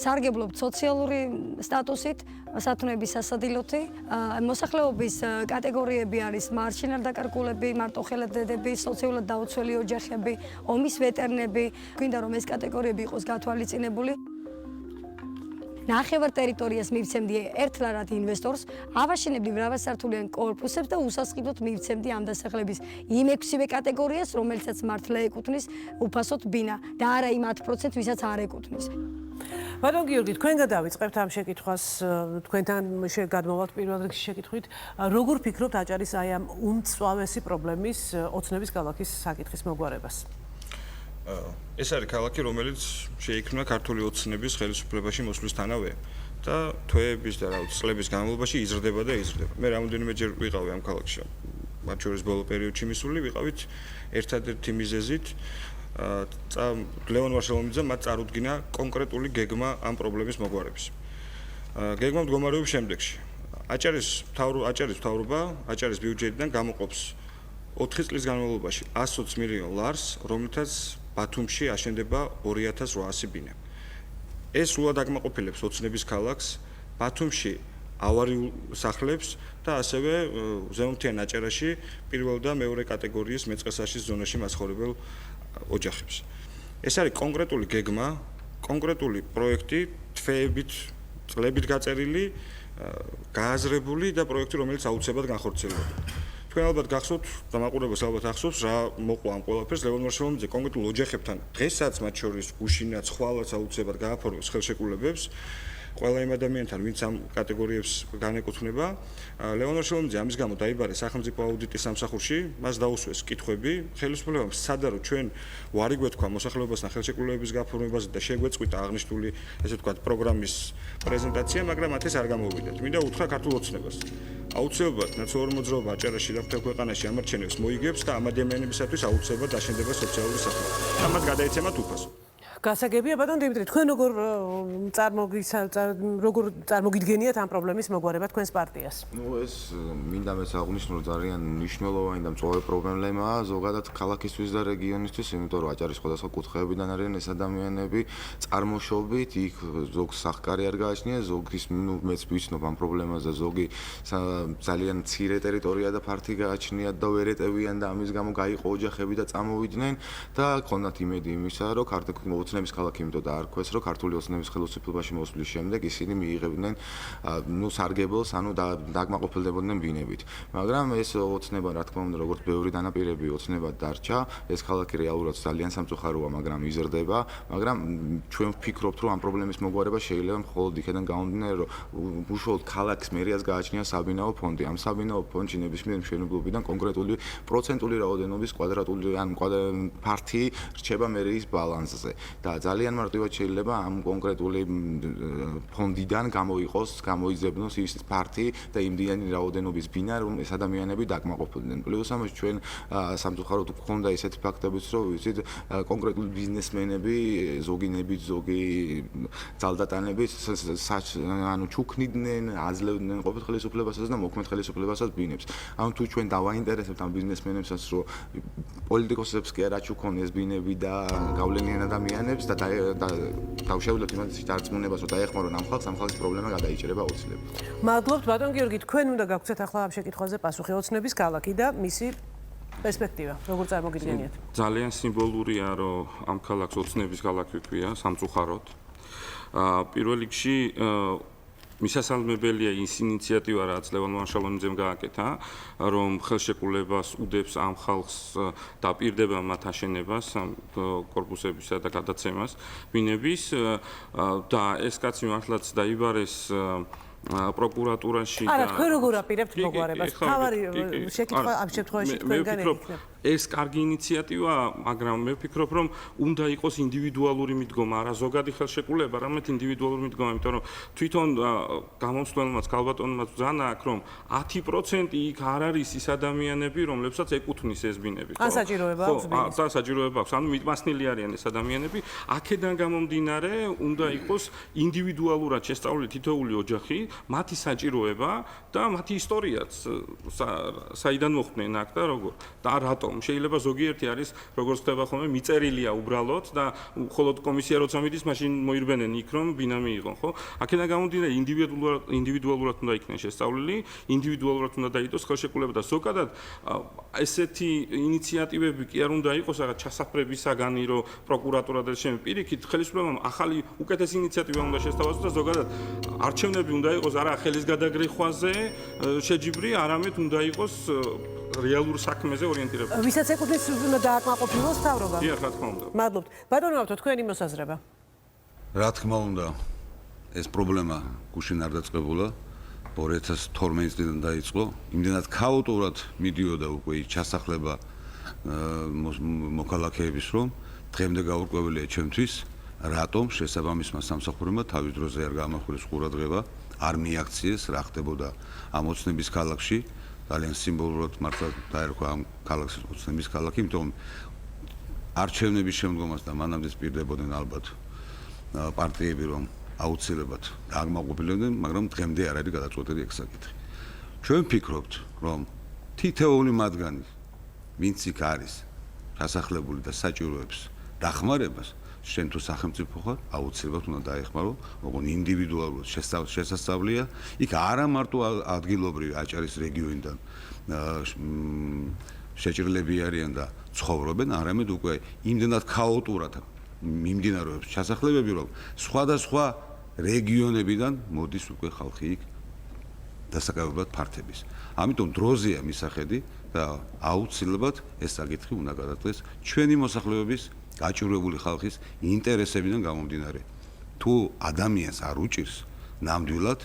სარგებლობთ სოციალური სტატუსით, სათნოების სასადილოთი. მოსახლეობის კატეგორიები არის მარშინალდაკარგულები, მარტოხელადები, სოციალურად დაუცველი ოჯახები, ომის ვეტერნები. გვინდა რომ ეს კატეგორიები იყოს გათვალისწინებული. ნახევარ ტერიტორიას მივცემდი ერთლარად ინვესტორს, ავაშენებდი მრავალსართულიან კორპუსებს და უსასყიდლოდ მივცემდი ამ დასახლების იმ 6-ვე კატეგორიას, რომელსაც მართლა ეკუთვნის უფასოდ ბინა და არა იმ 10%, ვისაც არ ეკუთვნის. ბატონ გიორგი, თქვენ გადავიწყებთ ამ შეკითხვას, თქვენთან გადმოვალთ პირველ რიგში შეკითხვით, როგორ ფიქრობთ აჭარის აი ამ უმწვავესი პრობლემის ოცნების ქალაქის საკითხის მოგვარებას? ეს არის ქალაქი, რომელიც შეიქმნა ქართული ოცნების ხელისუფლებაში მოსვლისთანავე და თვეების და წლების განმავლობაში იზრდება და იზრდება. მე რამოდენიმეჯერ ვიყავი ამ ქალაქში. მათ შორის ბოლო პერიოდში მისული ვიყავით ერთადერთი მიზეზით ლევონ ვარშელომიძემ მათ წარუდგინა კონკრეტული გეგმა ამ პრობლემის მოგვარების. გეგმა მდგომარეობს შემდეგში. აჭარის მთავრობა აჭარის ბიუჯეტიდან გამოყოფს 4 წლის განმავლობაში 120 მილიონ ლარს, რომლითაც ბათუმში აშენდება 2800 ბინა. ეს სულად აკმაყოფილებს ოცნების ქალაქს, ბათუმში ავარიულ სახლებს და ასევე ზემოთიან აჭარაში პირველ და მეორე კატეგორიის მეწყესაშის ზონაში მაცხოვრებელ ოჯახებს. ეს არის კონკრეტული გეგმა, კონკრეტული პროექტი, თვეებით, წლებით გაწერილი, გააზრებული და პროექტი, რომელიც აუცილებლად განხორციელდება. თქვენ ალბათ გახსოვთ და მაყურებელს ალბათ ახსოვს რა მოყვა ამ ყველაფერს ლევონ ვარშელომიძე კონკრეტულ ოჯახებთან დღესაც მათ შორის გუშინაც ხვალაც აუცილებლად გააფორმოს ხელშეკრულებებს ყველა იმ ადამიანთან, ვინც ამ კატეგორიებს განეკუთვნება. ლევონ ვარშელომიძე ამის გამო დაიბარეს სახელმწიფო აუდიტის სამსახურში, მას დაუსვეს კითხვები, ხელისუფლებამ სცადა რომ ჩვენ ვარი გვეთქვა მოსახლეობასთან ხელშეკრულებების გაფორმებაზე და შეგვეწყვიტა აღნიშნული, ესე ვთქვათ, პროგრამის პრეზენტაცია, მაგრამ მათ ეს არ გამოვიდათ. მინდა უთხრა ქართულ ოცნებას. აუცილებლად ნაციონალური მოძრაობა აჭარაში და მთელ ქვეყანაში ამარჩენებს მოიგებს და ამ ადამიანებისათვის აუცილებლად აშენდება სოციალური სახლები. ამას გადაეცემათ უფასო. გასაგებია ბატონ დიმიტრი, თქვენ როგორ წარმოგიდგენიათ ამ პრობლემის მოგვარება თქვენს პარტიას? ეს მინდა მეც აღვნიშნო ძალიან მნიშვნელოვანი და მწვავე პრობლემაა ზოგადად ქალაქისთვის და რეგიონისთვის, იმიტომ რომ აჭარის სხვადასხვა კუთხეებიდან არიან ეს ადამიანები წარმოშობით, იქ ზოგს სახკარი არ გააჩნია, ზოგის მეც ვიცნობ ამ პრობლემაზე, ზოგი ძალიან მცირე ტერიტორია და ფართი გააჩნიათ და ვერ ეტევიან და ამის გამო გაიყო ოჯახები და წამოვიდნენ და ქონდათ იმედი იმისა, რომ ოცნების ქალაქი იმიტომ დაარქვეს, რომ ქართული ოცნების ხელისუფლებაში მოსვლის შემდეგ ისინი მიიღებდნენ სარგებელს, დაკმაყოფილდებოდნენ ბინებით. მაგრამ ეს ოცნება, რა თქმა უნდა, როგორც ბევრი დანაპირები ოცნება დარჩა, ეს ქალაქი რეალურად ძალიან სამწუხაროა, მაგრამ იზრდება, მაგრამ ჩვენ ვფიქრობთ, რომ ამ პრობლემის მოგვარება შეიძლება მხოლოდ იქიდან გამომდინარე, რომ უშუალოდ ქალაქის მერიას გააჩნია საბინაო ფონდი. ამ საბინაო ფონდში ნებისმიერ მშენებლობიდან კონკრეტული პროცენტული რაოდენობის კვადრატული ან ფართი რჩება მერიის ბალანსზე. და ძალიან მარტივად შეიძლება ამ კონკრეტული ფონდიდან გამოიძებნოს ის ფართი და იმდენი რაოდენობის ბინა, რომ ეს ადამიანები დაკმაყოფილდნენ. პლუს ამას ჩვენ სამწუხაროდ გვქონდა ისეთი ფაქტებიც, რომ ვიცით, კონკრეტული ბიზნესმენები, ზოგი ნებით, ზოგი ძალდატანები ჩუქნიდნენ, აძლევდნენ ყოფილ ხელისუფლებასაც და მოქმედ ხელისუფლებასაც ბინებს. ანუ თუ ჩვენ დავაინტერესებთ ამ ბიზნესმენებსაც, რომ პოლიტიკოსებს კი არ აჩუქონ ეს ბინები და გავლენიან ადამიანებს და დავშევიდეთ იმას დარწმუნებას, რომ დაეხმარონ ამ ხალხის პრობლემა გადაიჭრება აუცილებლად. მადლობთ ბატონ გიორგი, თქვენ უნდა გაგცეთ ახლა ამ შეკითხვაზე პასუხი ოცნების ქალაქი და მისი პერსპექტივა, როგორ წარმოგიდგენიათ? ძალიან სიმბოლურია, რომ ამ ქალაქს ოცნების ქალაქი ვქვია, სამწუხაროდ. პირველ რიგში მისასალმებელია ის ინიციატივა, რაც ლევონ ვარშელომიძემ გააკეთა, რომ ხელშეკრულებას უდებს ამ ხალხს დაპირდება მათ აშენებას, კორპუსებისა და გადაცემას ბინების და ეს კაცი მართლაც დაიბარეს პროკურატურაში და არა, თქვენ როგორ აპირებთ მოგვარებას? თავარი შეკითხვა ამ შემთხვევაში თქვენგან ეკითხება. ეს კარგი ინიციატივაა, მაგრამ მე ვფიქრობ, რომ უნდა იყოს ინდივიდუალური მიდგომა, არა ზოგადი ხელშეკრულება, არამედ ინდივიდუალური მიდგომა, იმიტომ რომ თვითონ გამომცემლმაც ქალბატონმაც ბრძანა აქვს, რომ 10% იქ არ არის ის ადამიანები, რომლებსაც ეკუთვნის ეს ბინები. ან საჭიროება აქვს ბინის. და საჭიროება აქვს, ანუ მიტმასნილი არიან ეს ადამიანები. აქედან გამომდინარე, უნდა იყოს ინდივიდუალურად შესწავლილი თითოეული ოჯახი, მათი საჭიროება და მათი ისტორიაც, საიდან მოხვდნენ აქ და როგორ და რატომ შეიძლება ზოგიერთი არის როგორც ხდება ხოლმე მიწერილია უბრალოდ და მხოლოდ კომისია როცა მიდის მაშინ მოირბენენ იქ რომ ბინა მიიღონ ხო აქედან გამომდინარე ინდივიდუალურად უნდა იქნეს შესწავლილი ინდივიდუალურად უნდა დაიდოს ხელშეკრულება და ზოგადად ესეთი ინიციატივები კი არ უნდა იყოს რაღაც ჩასაფრებისაგანი რომ პროკურატურა და შემ პირიქით ხელისუფლებამ ახალი უკეთესი ინიციატივა უნდა შესთავაზოს და ზოგადად არჩევნები უნდა იყოს არა ხელის გადაგრიხვაზე შეჯიბრი არამედ უნდა იყოს რეალურ საქმეზე ორიენტირებული. ვისაც ეკუთვნის უნდა დააკმაყოფილოს თავრობა. დიახ, რა თქმა უნდა. მადლობთ. ბატონო ავთო, თქვენი მოსაზრება. რა თქმა უნდა, ეს პრობლემა გუშინ არ დაწყებულა. 2012 წლიდან დაიწყო. იმდენად ქაოტურად მიდიოდა უკვე ჩასახლება მოქალაქეების რომ დღემდე გაურკვეველია ჩემთვის, რატომ შესაბამისმა სამსახურებმა თავის დროზე არ გამახვილეს ყურადღება, არ მიაქციეს რა ხდებოდა ამ ოცნების ქალაქში. ძალიან სიმბოლურად მართლა დაერქვა ამ ქალაქს ოცნების ქალაქი, იმიტომ არჩევნების შემდგომაც და მანამდე პირდებოდნენ ალბათ პარტიები რომ აუცილებლად დააგმაყოფილებდნენ, მაგრამ დღემდე არ არის გადაწყვეტილი ეს საკითხი. ჩვენ ვფიქრობთ, რომ თითოეული მათგანი, ვინც იქ არის დასახლებული და საჭიროებს დახმარებას, შენ თუ სახელმწიფო ხარ, აუცილებლად უნდა დაეხმარო, ოღონ ინდივიდუალურად შესაძლებელია. იქ არა მარტო ადგილობრივი აჭარის რეგიონიდან შეჭრილები არიან და ცხოვრობენ, არამედ უკვე იმდენად ქაოტურად მიმდინარეობს ჩასახლებები, რომ სხვადასხვა რეგიონებიდან მოდის უკვე ხალხი იქ დასაკავებლად ფართების. ამიტომ დროზეა მისახედი და აუცილებლად ეს საკითხი უნდა გადაწყვეტოს ჩვენი მოსახლეობის გაჭირვებული ხალხის ინტერესებიდან გამომდინარე. თუ ადამიანს არ უჭირს ნამდვილად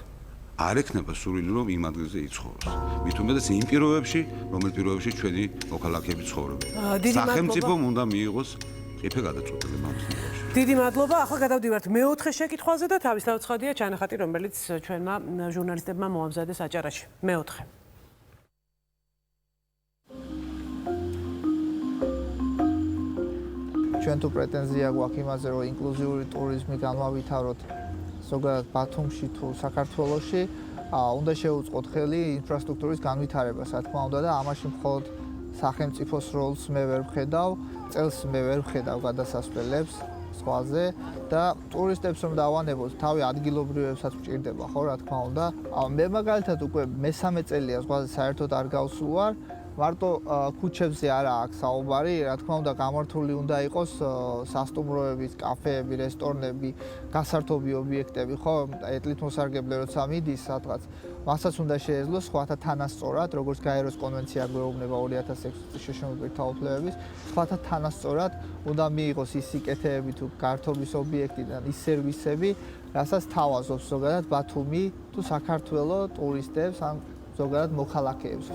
არ ექნება სურვილი რომ იმ ადგილზე იცხოვროს. მით უმეტეს იმ პირობებში, რომელ პირობებში ჩვენი მოქალაქეები ცხოვრობენ. სახელმწიფომ უნდა მიიღოს ყიფე გადაწყვეტილება ამ შემთხვევაში. დიდი მადლობა. ახლა გადავდივართ მეოთხე შეკითხვაზე და თავისთავადია ჩანახატი, რომელიც ჩვენმა ჟურნალისტებმა მოამზადეს აჭარაში. მეოთხე. ჩვენ თუ პრეტენზია გვაქვს იმაზე, რომ ინკლუზიური ტურიზმი განვავითაროთ ზოგადად ბათუმში თუ საქართველოში, უნდა შევუწყოთ ხელი ინფრასტრუქტურის განვითარებას, რა თქმა უნდა და ამაში მხოლოდ სახელმწიფოს როლს მე ვერ ვხედავ, წელს მე ვერ ვხედავ გადასასვლელებს სხვაზე და ტურისტებს რომ დავანებოთ, თავი ადგილობრივებსაც ვჭირდება, ხო, რა თქმა უნდა. მე მაგალითად უკვე მე-3 წელია სხვაზე საერთოდ არ გავსულვარ. მარტო ქუჩებზე არა აქვს საუბარი, რა თქმა უნდა, გამართული უნდა იყოს სასტუმროების, კაფეები, რესტორნები, გასართობი ობიექტები, ხო, ეტლით მოსარგებლე როცა მიდის სადღაც, მასაც უნდა შეეძლოს სხვათა თანასწორად, როგორც გაეროს კონვენცია გვეუბნება 2006 წლის შეშმო პირთა უფლებების, სხვათა თანასწორად უნდა მიიღოს ის სიკეთეები თუ გართობის ობიექტიდან ის სერვისები, რასაც თავაზობს ზოგადად ბათუმი თუ საქართველო ტურისტებს ან ზოგადად მოქალაქეებს.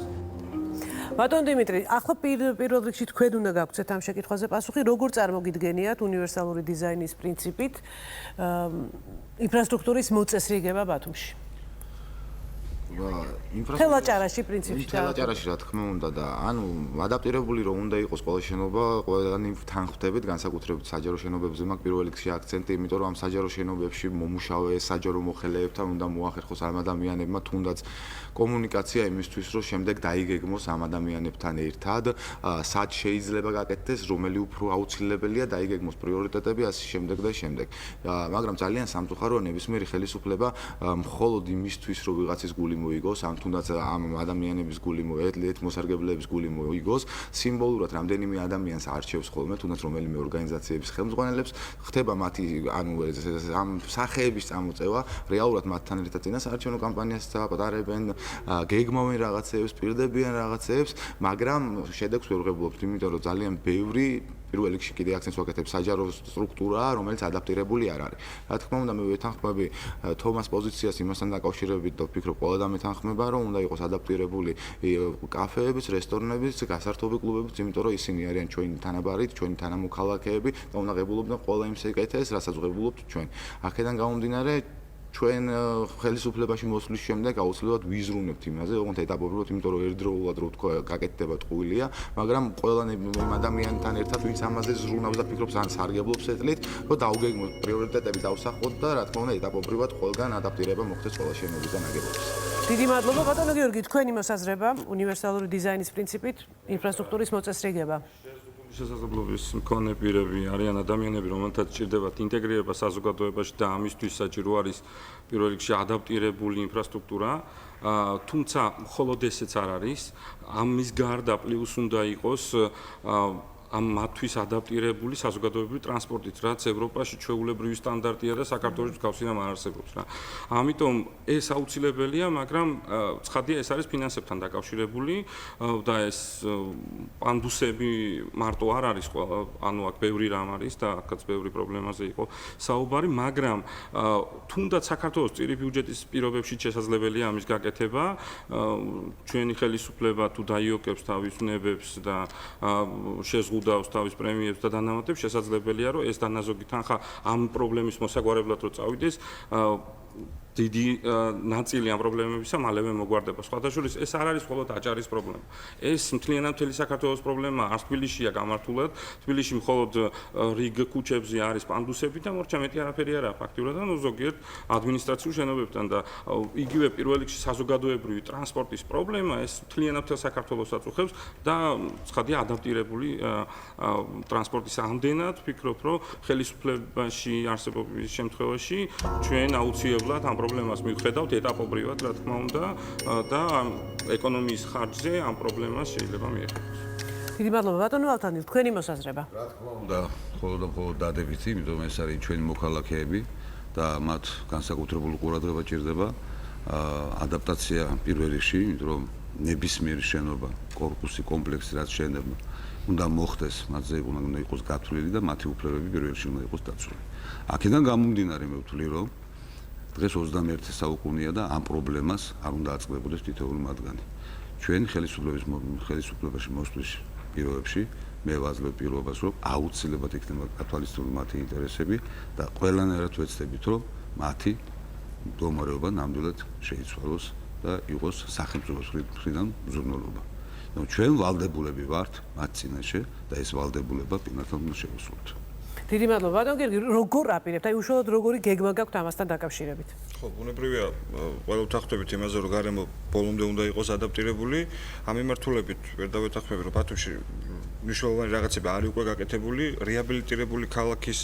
ბატონ დიმიტრი, ახლა პირველ რიგში თქვენ უნდა გაგვცეთ ამ შეკითხვაზე პასუხი, როგორ წარმოგიდგენიათ უნივერსალური დიზაინის პრინციპით ინფრასტრუქტურის მოწესრიგება ბათუმში? თელაჭარაში პრინციპში თელაჭარაში რა თქმა უნდა და ანუ ადაპტირებული რომ უნდა იყოს ყველა შენობა ყველანი თანხმდებით განსაკუთრებით საჯარო შენობებზე მაქვს პირველ რიგში აქცენტი იმიტომ რომ ამ საჯარო შენობებში მომუშავე საჯარო მოხელეებთან უნდა მოახერხოს ამ ადამიანებმა თუნდაც კომუნიკაცია იმისთვის რომ შემდეგ დაიგეგმოს ამ ადამიანებთან ერთად სად შეიძლება გაკეთდეს რომელი უფრო აუცილებელია დაიგეგმოს პრიორიტეტები ასე შემდეგ და შემდეგ მაგრამ ძალიან სამწუხაროა ნებისმიერი ხელისუფლება მხოლოდ იმისთვის რომ ვიღაცის გული მოიგოს ამ თუნდაც ამ ადამიანების გული მოეთლეთ მოსარგებლეების გული მოიგოს სიმბოლურად რამდენიმე ადამიანს არჩევს ხოლმე თუნდაც რომელიმე ორგანიზაციების ხელმძღვანელებს ხდება მათი ანუ ამ სახეების წამოწევა რეალურად მათთან ერთად წინასაარჩევნო კამპანიას აპატარებენ გეგმავენ რაღაცეებს პირდებიან რაღაცეებს მაგრამ შედეგს ვერ ვღებულობთ იმიტომ რომ ძალიან ბევრი პირველ რიგში კიდე აქცენტს ვაკეთებ საჯარო სტრუქტურაა რომელიც ადაპტირებული არ არის. რა თქმა უნდა მე ვეთანხმები თომას პოზიციას იმასთან დაკავშირებით და ვფიქრობ ყველა და მეთანხმება რომ უნდა იყოს ადაპტირებული კაფეებიც, რესტორნებიც, გასართობი კლუბებიც, იმიტომ რომ ისინი არიან ჩვენი თანაბარი, ჩვენი თანამოქალაქეები და უნდა ღებულობდნენ ყველა იმ სიკეთეს, რასაც ღებულობთ ჩვენ. აქედან გამომდინარე ჩვენ ხელისუფლებაში მოსვლის შემდეგ აუცილებლად ვიზრუნებთ იმაზე, ოღონდ ეტაპობრივად, იმიტომ რომ ერთდროულად რო თქვა, გაკეთდება ტყუილია, მაგრამ ყველა ადამიანთან ერთად ვინც ამაზე ზრუნავს და ფიქრობს ან სარგებლობს ეთლით, რომ დაუგეგმოთ პრიორიტეტები დავსახოთ და რა თქმა უნდა ეტაპობრივად ყველგან ადაპტირება მოხდეს ყველა შენობისა და ნაგებობის. დიდი მადლობა ბატონო გიორგი, თქვენი მოსაზრება უნივერსალური დიზაინის პრინციპით ინფრასტრუქტურის მოწესრიგება. შესაძლებლობის მქონე პირები არიან ადამიანები, რომელთაც სჭირდებათ ინტეგრირება საზოგადოებაში და ამისთვის საჭირო არის პირველ რიგში ადაპტირებული ინფრასტრუქტურა. თუმცა მხოლოდ ესეც არ არის, ამის გარდა პლუს უნდა იყოს ამ მათთვის ადაპტირებული საზოგადოებრივი ტრანსპორტით, რაც ევროპაში ჩვეულებრივი სტანდარტია და საქართველოს კავშირთან არ არსებობს რა. ამიტომ ეს აუცილებელია, მაგრამ ცხადია ეს არის ფინანსებთან დაკავშირებული და ეს პანდუსები მარტო არ არის, ანუ აქ ბევრი რამ არის და აქაც ბევრი პრობლემაზე იყო საუბარი, მაგრამ თუნდაც საქართველოს წირი ბიუჯეტის პირობებში შესაძლებელია ამის გაკეთება. ჩვენი ხელისუფლება თუ დაიოკებს თავის უნებებს და შეზღუდავს თავის პრემიებს და დანამატებს, შესაძლებელია რომ ეს დანაზოგი თანხა ამ პრობლემის მოსაგვარებლად რო წავიდეს, დიდი ნაწილი ამ პრობლემებისა მალევე მოგვარდება. სხვადასხვა ეს არ არის მხოლოდ აჭარის პრობლემა. ეს მთლიანად მთელი საქართველოს პრობლემა, არც თბილისშია გამართულად. თბილისში მხოლოდ რიგ ქუჩებზე არის პანდუსები და მორჩა მეტი არაფერი არაა ფაქტიურად, ანუ ზოგიერთ ადმინისტრაციულ შენობებთან და იგივე პირველ რიგში საზოგადოებრივი ტრანსპორტის პრობლემა ეს მთლიანად მთელ საქართველოს აწუხებს და ცხადია ადაპტირებული ტრანსპორტის ამდენად ვფიქრობ, რომ ხელისუფლებაში არსებობის შემთხვევაში ჩვენ აუცილებლად ამ პრობლემას მივხედავთ ეტაპობრივად, რა თქმა უნდა, და ეკონომიის ხარჯზე ამ პრობლემას შეიძლება მიეხებოს. დიდი მადლობა ბატონო ალთანდილ, თქვენი მოსაზრება. რა თქმა უნდა, მხოლოდ და მხოლოდ დადებითი, იმიტომ ეს არის ჩვენი მოქალაქეები და მათ განსაკუთრებული ყურადღება ჭირდება. ადაპტაცია პირველ რიგში, იმიტომ რომ ნებისმიერი შენობა, კორპუსი, კომპლექსი რაც შენება, უნდა მოხდეს, მათზე უნდა იყოს გათვლილი და მათი უფლებები პირველ რიგში უნდა იყოს დაცული. აქედან გამომდინარე მე ვთვლი, რომ დღეს 21 საუკუნეა და ამ პრობლემას არ უნდა აწყდებოდეს თითოეული მათგანი. ჩვენ ხელისუფლებაში მოსვლის პირობებში მე ვაძლევ პირობას, რომ აუცილებლად იქნება გათვალისწინებული მათი ინტერესები და ყველანაირად ვეცდებით, რომ მათი მდგომარეობა ნამდვილად შეიცვალოს და იყოს სახელმწიფოს მხრიდან მზრუნველობა. ჩვენ ვალდებულები ვართ მათ წინაშე და ეს ვალდებულება პირნათლად უნდა შევასრულოთ. დიდი მადლობა ბატონო გიორგი, როგორ აპირებთ? აი უშუალოდ როგორი გეგმა გაქვთ ამასთან დაკავშირებით? ხო, ბუნებრივია, ყველა ვთანხმდებით იმაზე, რომ გარემო ბოლომდე უნდა იყოს ადაპტირებული. ამ მიმართულებით ვერ დავეთანხმები, რომ ბათუმში მნიშვნელოვანი რაღაცები არის უკვე გაკეთებული, რეაბილიტირებული ქალაქის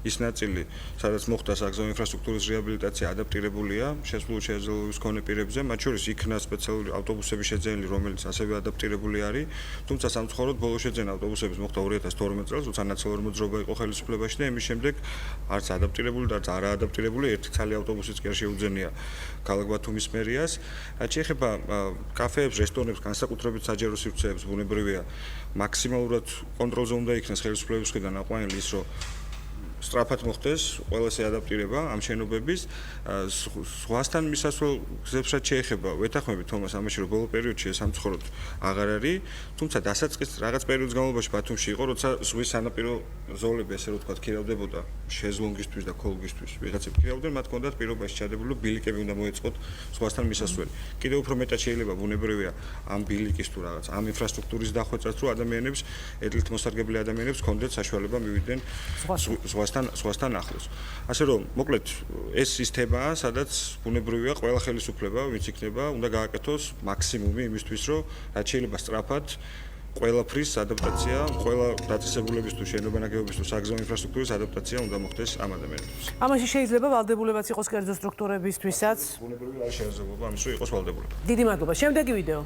ის ნაწილი, სადაც მოხდა საგზავნო ინფრასტრუქტურის რეაბილიტაცია, ადაპტირებულია შესაძლებლობის მქონე პირებზე, მათ შორის იქნა სპეციალური ავტობუსები შეძენილი, რომელიც ასევე ადაპტირებული არის. თუმცა სამწუხაროდ ბოლო შეძენა ავტობუსების მოხდა 2012 წელს, როცა ნაციონალური მოძრაობა იყო ხელისუფლებაში და იმის შემდეგ არც ადაპტირებული და არც არაადაპტირებული ერთი ცალი ავტობუსიც კი არ შეუძენია ქალაქ ბათუმის მერიას. რაც შეეხება კაფეებს, რესტორნებს, განსაკუთრებით საჯარო სივრცეებს, ბუნებრივია, მაქსიმალურად კონტროლზე უნდა იქნეს ხელისუფლების მხრიდან აყვანილი ის, რომ სწრაფად მოხდეს ყველასე ადაპტირება ამ შენობების ზღვასთან მისასვლელ გზებს რაც შეეხება ვეთანხმებით თომას ამაში რომ ბოლო პერიოდში ეს სამწუხაროდ აღარ არის თუმცა დასაწყის რაღაც პერიოდის განმავლობაში ბათუმში იყო როცა ზღვის სანაპირო ზოლები ესე რომ ვთქვათ ქირავდებოდა შეზლონგისთვის და ქოლგისთვის ვიღაცები ქირავდნენ მათ ჰქონდათ პირობაში ჩადებული ბილიკები უნდა მოეწყოთ ზღვასთან მისასვლელი კიდევ უფრო მეტად შეიძლება ბუნებრივია ამ ბილიკის თუ რაღაც ამ ინფრასტრუქტურის დახვეწას რომ ადამიანებს ედლით მოსარგებლე ადამიანებს ჰქონდეთ საშუალება მივიდნენ ზღვასთან ახლოს. ასე რომ, მოკლედ, ეს სისტემაა, სადაც ბუნებრივია ყველა ხელისუფლება, ვინც იქნება, უნდა გააკეთოს მაქსიმუმი იმისთვის, რომ რაც შეიძლება სწრაფად ყველაფრის ადაპტაცია, ყველა დაწესებულების თუ შენობანაგებების თუ საგზავნო ინფრასტრუქტურის ადაპტაცია უნდა მოხდეს ამ ადამიანებს. ამაში შეიძლება ვალდებულებაც იყოს კერძო სტრუქტურებისთვისაც. ბუნებრივია არის შესაძლებლობა ამის რომ იყოს ვალდებულება. დიდი მადლობა. შემდეგი ვიდეო.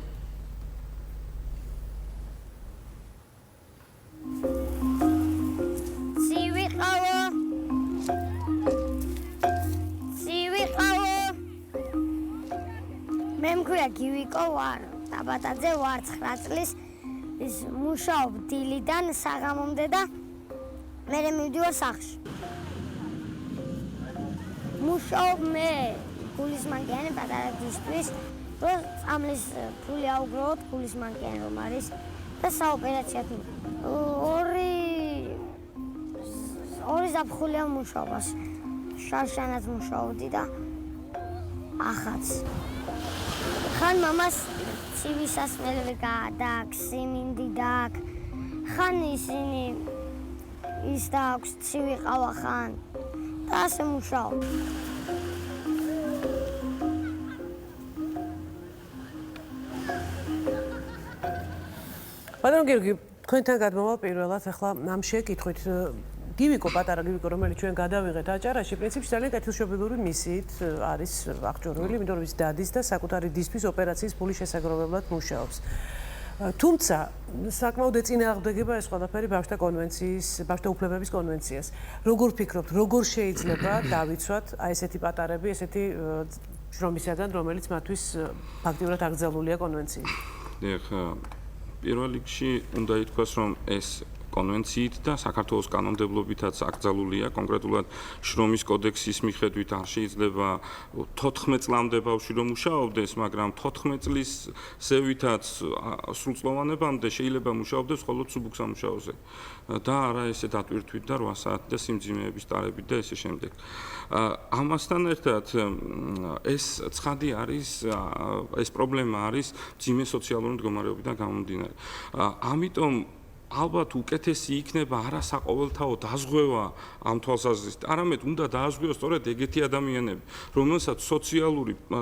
მე მქვია გივიკო ვარ, დაბატაძე ვარ 9 წლის ის მუშაობ დილიდან საღამომდე და მე მივდივარ სახლში. მუშაობ მე გულის მანკიანი პატარა ძისთვის, რომ წამლის ფული აუგროვოთ გულის მანკიანი რომ არის და საოპერაციად ორი ზაფხულია მუშაობას. შარშანაც მუშაობდი და ახაც. ხან მამას ცივისასმელები გააქვს, სიმინდი დააქვს. ხან ისინი ის დააქვს ცივი ყავა ხან. და ასე მუშაობ. ბატონო გიორგი, თქვენთან გადმოვალ პირველად ახლა ამ შეკითხვით გივიკო, პატარა გივიკო, რომელიც ჩვენ გადავიღეთ აჭარაში, პრინციპში ძალიან კეთილშობილური მისიით არის აღჭურვილი, იმიტომ რომ ის დადის და საკუთარი დისთვის ოპერაციის ფულის შესაგროვებლად მუშაობს. თუმცა საკმაოდ ეწინააღმდეგება ეს ყველაფერი ბავშვთა კონვენციის, ბავშვთა უფლებების კონვენციას. როგორ ფიქრობთ, როგორ შეიძლება დავიცვათ აი ესეთი პატარები, ესეთი შრომისაგან, რომელიც მათთვის ფაქტიურად აკრძალულია კონვენციით? ეხლა პირველ რიგში უნდა ითქვას, რომ ეს კონვენციით და საქართველოს კანონმდებლობითაც აკრძალულია, კონკრეტულად შრომის კოდექსის მიხედვით არ შეიძლება 14 წლამდე ბავშვი რომ მუშაობდეს, მაგრამ 14 წლის ზევითაც სრულწლოვანებამდე შეიძლება მუშაობდეს მხოლოდ სუბუქ სამუშაოზე. და არა ესე დატვირთვით და 8 საათი და სიმძიმეების ტარებით და ესე შემდეგ. ამასთან ერთად ეს ცხადი არის, ეს პრობლემა არის მძიმე სოციალური მდგომარეობიდან გამომდინარე. ამიტომ ალბათ უკეთესი იქნება არა საყოველთაო დაზღვევა ამ თვალსაზრისით, არამედ უნდა დააზღვიოს სწორედ ეგეთი ადამიანები, რომელსაც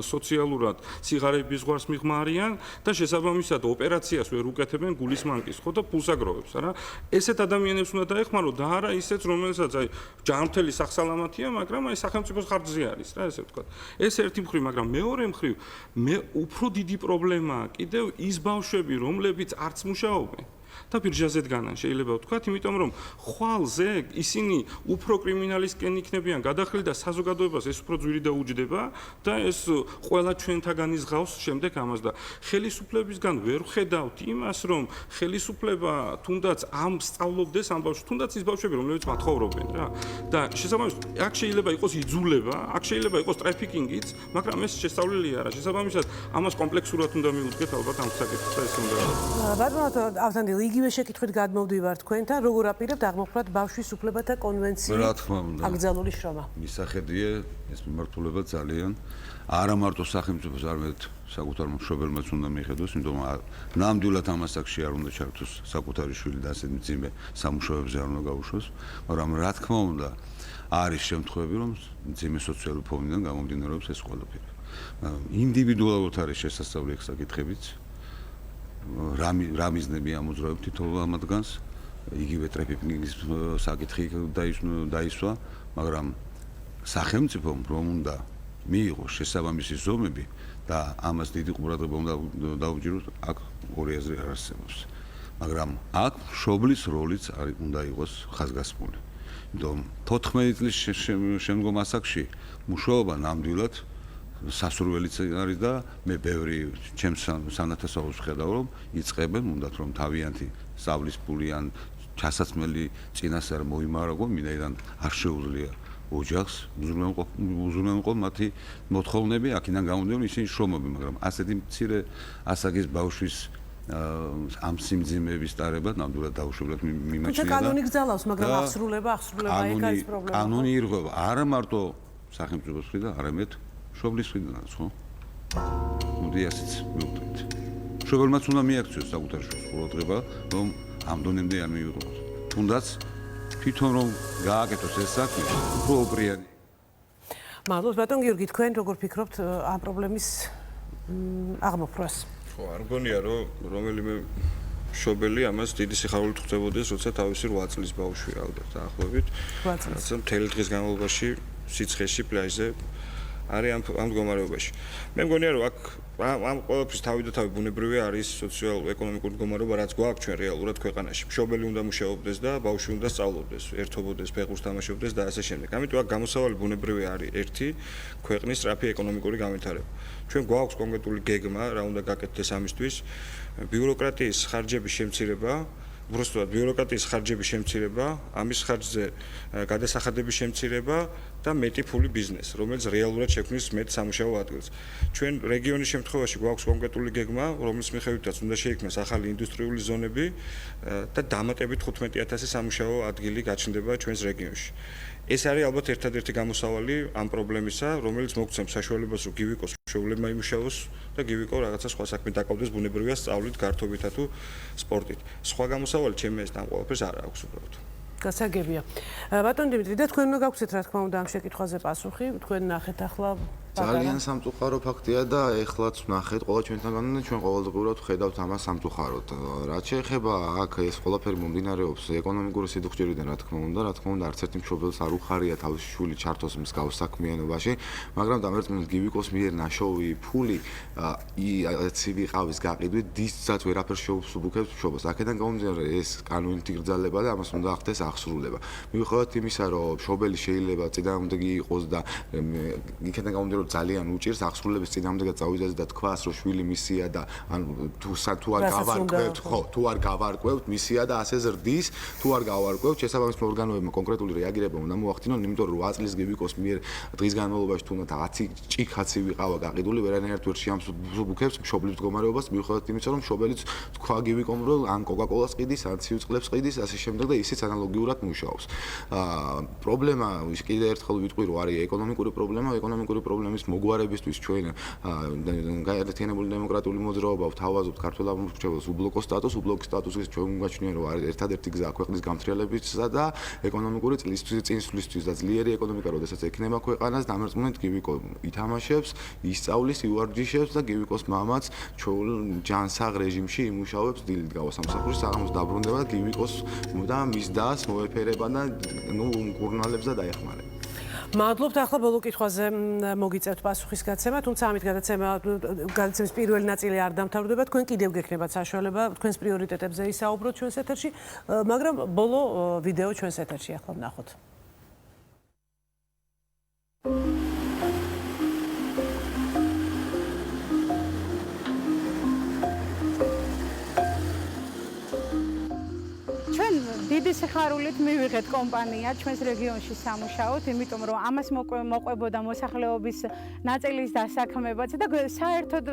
სოციალურად სიღარიბის ზღვარს მიღმა არიან და შესაბამისად ოპერაციას ვერ უკეთებენ გულის მანკის ხო და ფულს აგროვებს, არა? ესეთ ადამიანებს უნდა დაეხმარო და არა ისეც, რომელსაც აი ჯანმრთელი სახსალამათია, მაგრამ აი სახელმწიფოს ხარჯზე არის, რა ესე ვთქვათ. ეს ერთი მხრივ, მაგრამ მეორე მხრივ მე უფრო დიდი პრობლემაა კიდევ ის ბავშვები, რომლებიც არც მუშაობენ. და ბირჟაზე დგანან შეიძლება ვთქვათ, იმიტომ რომ ხვალზე ისინი უფრო კრიმინალისკენ იქნებიან გადახრილი და საზოგადოებას ეს უფრო ძვირი დაუჯდება და ეს ყველა ჩვენთაგან იზღავს შემდეგ ამას და ხელისუფლებისგან ვერ ხედავთ იმას, რომ ხელისუფლება თუნდაც ამ სწავლობდეს ამ ბავშვს, თუნდაც ის ბავშვები, რომლებიც მათხოვრობენ რა. და შესაბამისად, აქ შეიძლება იყოს იძულება, აქ შეიძლება იყოს ტრაფიკინგიც, მაგრამ ეს შესწავლილი არა. შესაბამისად, ამას კომპლექსურად უნდა მივუძგეთ ალბათ ამ საკითხს და ეს უნდა. ბატონო, ავთანდილ იგივე შეკითხვით გადმოვდივარ თქვენთან, როგორ აპირებთ აღმოფხვრათ ბავშვის უფლებათა კონვენციით აკრძალული შრომა? მისახედია ეს მიმართულება ძალიან არა მარტო სახელმწიფოს, არამედ საკუთარ მშობელმაც უნდა მიხედოს, იმიტომ რომ ნამდვილად ამ ასაკში არ უნდა ჩართოს საკუთარი შვილი და ასეთ მძიმე სამუშაოებზე არ უნდა გაუშვოს, მაგრამ რა თქმა უნდა არის შემთხვევები, რომ მძიმე სოციალური ფონიდან გამომდინარეობს ეს ყველაფერი. ინდივიდუალურად არის შესაძლებელი ეს საკითხებიც. რა მიზნები ამოძრავებთ თითოეულ ამადგანს, იგივე ტრაფიკინგის საკითხი დაისვა, მაგრამ სახელმწიფომ რომ უნდა მიიღოს შესაბამისი ზომები და ამას დიდი ყურადღება უნდა დაუჭიროს, აქ ორი აზრი არ არსებობს. მაგრამ აქ მშობლის როლიც უნდა იყოს ხაზგასმული. იმიტომ 14 წლის შემდგომ ასაკში მუშაობა ნამდვილად სასურველიც არის და მე ბევრი ჩემს სანათესაოს ხედავ, რომ იწყებენ, უნდათ რომ თავიანთი სწავლის ფული ან ჩასაცმელი წინასწარ მოიმარაგონ, მინდაიდან არ შეუძლია ოჯახს უზრუნველყო მათი მოთხოვნები, აქედან გამომდინარე ისინი შრომობენ, მაგრამ ასეთი მცირე ასაკის ბავშვის ამ სიმძიმეების ტარება ნამდვილად დაუშვებლად მიმაჩნია. თუმცა კანონი გძალავს, მაგრამ აღსრულება ეგ არის პრობლემა. კანონი ირღვევა არა მარტო სახელმწიფოს მხრიდან, არამედ მშობლის მხრიდანაც, ხო? მოდი ასეც მივხვდით. მშობელმაც უნდა მიაქციოს საკუთარ შვილს ყურადღება, რომ ამ დონემდე არ მივიღოს. თუნდაც თვითონ რომ გააკეთოს ეს საქმე, უფრო ოპრიანი. მადლობთ ბატონ გიორგი, თქვენ როგორ ფიქრობთ ამ პრობლემის აღმოფხვრას? ხო, არ მგონია რომ რომელიმე მშობელი ამას დიდი სიხარულით ხვდებოდეს, როცა თავისი 8 წლის ბავშვი ალბათ დაახლოებით. 8 წლის. მთელი დღის განმავლობაში სიცხეში პლაჟზე არის ამ მდგომარეობაში. მე მგონია რომ აქ ამ ყველაფრის თავი და თავი ბუნებრივი არის სოციალურ-ეკონომიკური მდგომარეობა, რაც გვაქვს ჩვენ რეალურად ქვეყანაში. მშობელი უნდა მუშაობდეს და ბავშვი უნდა სწავლობდეს, ერთობოდეს, ფეხბურთს თამაშობდეს და ასე შემდეგ. ამიტომ აქ გამოსავალი ბუნებრივი არის ერთი ქვეყნის სწრაფი ეკონომიკური განვითარება. ჩვენ გვაქვს კონკრეტული გეგმა, რა უნდა გაკეთდეს ამისთვის. ბიუროკრატიის ხარჯების შემცირება უბრალოდ ბიუროკრატიის ხარჯების შემცირება, ამის ხარჯზე გადასახადების შემცირება და მეტი ფული ბიზნეს, რომელიც რეალურად შექმნის მეტ სამუშაო ადგილს. ჩვენ რეგიონის შემთხვევაში გვაქვს კონკრეტული გეგმა, რომლის მიხედვითაც უნდა შეიქმნას ახალი ინდუსტრიული ზონები და დამატებით 15000 სამუშაო ადგილი გაჩნდება ჩვენს რეგიონში. ეს არის ალბათ ერთადერთი გამოსავალი ამ პრობლემისა, რომელიც მოგცემს საშუალებას, რომ გივიკოს მშობლებმა იმუშაოს და გივიკო რაღაცა სხვა საქმე დაკავდეს, ბუნებრივია სწავლით, გართობითა თუ სპორტით. სხვა გამოსავალი ჩემი ეს ამ ყველაფერს არ აქვს უბრალოდ. გასაგებია. ბატონ დიმიტრი, და თქვენ უნდა გაგვცეთ რა თქმა უნდა ამ შეკითხვაზე პასუხი. თქვენ ნახეთ ახლა ძალიან სამწუხარო ფაქტია და ეხლაც ნახეთ ყველა ჩვენთანგან და ჩვენ ყოველდღურად ხედავთ ამას სამწუხაროდ. რაც შეეხება აქ ეს ყველაფერი მომდინარეობს ეკონომიკური სიდუხჭერიდან რა თქმა უნდა არც ერთი მშობელს არ უხარია თავისი შვილი ჩართოს მსგავს საქმიანობაში, მაგრამ დამერწმუნდით გივიკოს მიერ ნაშოვი ფული ცივიყავის გაყიდვით დისცაც ვერაფერს შეუსუბუქებს მშობელს. აქედან გამომდინარე ეს კანონით იგრძალება და ამას უნდა ახდეს აღსრულება. მიუხედავად იმისა, რომ მშობელი შეიძლება წინააღმდეგი იყოს და იქიდან გამომდინარე ძალიან უჭირს აღსრულების წინააღმდეგად წავიდეს და თქვას, რომ შვილი მისია და ან თუ არ გავარკვევთ, თუ არ გავარკვევთ მისია და ასე ზრდის, თუ არ გავარკვევთ, შესაბამის ორგანოებმა კონკრეტული რეაგირება უნდა მოახდინონ, იმიტომ რომ 8 წლის გივიკოს მიერ დღის განმავლობაში თუნდაც 10 ჭიქაცი ვიყავა გაყიდული, ვერანაირად ვერ შეამსუბუქებს მშობლის მდგომარეობას, მიუხედავად იმისა, რომ მშობელიც თქვა გივიკომ, რომ ან კოკაკოლას ყიდის, ან ცივ წყლებს ყიდის, ასე შემდეგ და ისიც ანალოგიურად მუშაობს. პრობლემა კიდევ ერთხელ ვიტყვი, რომ არის ეკონომიკური პრობლემა, ეკონომიკური პრობლემის მოგვარებისთვის ჩვენ გაერთიანებული დემოკრატიული მოძრაობა ვთავაზობთ ქართულ ამომრჩეველს უბლოკოს სტატუსს, უბლოკის სტატუსის ჩვენ გვაჩნია, რომ არის ერთადერთი გზა ქვეყნის გამთრიალებისა და ეკონომიკური წინსვლისთვის და ძლიერი ეკონომიკა, როდესაც ექნება ქვეყანას, დამერწმუნდით გივიკო ითამაშებს, ისწავლის, იუარჯიშებს და გივიკოს მამაც ჩვეულ ჯანსაღ რეჟიმში იმუშავებს დილით გავა სამსახურში, საღამოს დაბრუნდება და გივიკოს და მის დას მოეფერება და მკურნალებს და დაეხმარება. მადლობთ, ახლა ბოლო კითხვაზე მოგიწევთ პასუხის გაცემა, თუმცა ამით გადაცემის პირველი ნაწილი არ დამთავრდება, თქვენ კიდევ გექნებათ საშუალება თქვენს პრიორიტეტებზე ისაუბროთ ჩვენს ეთერში, მაგრამ ბოლო ვიდეო ჩვენს ეთერში ახლა ვნახოთ. დიდი სიხარულით მივიღეთ კომპანია ჩვენს რეგიონში სამუშაოთ, იმიტომ რომ ამას მოყვებოდა მოსახლეობის ნაწილის დასაქმებაც და საერთოდ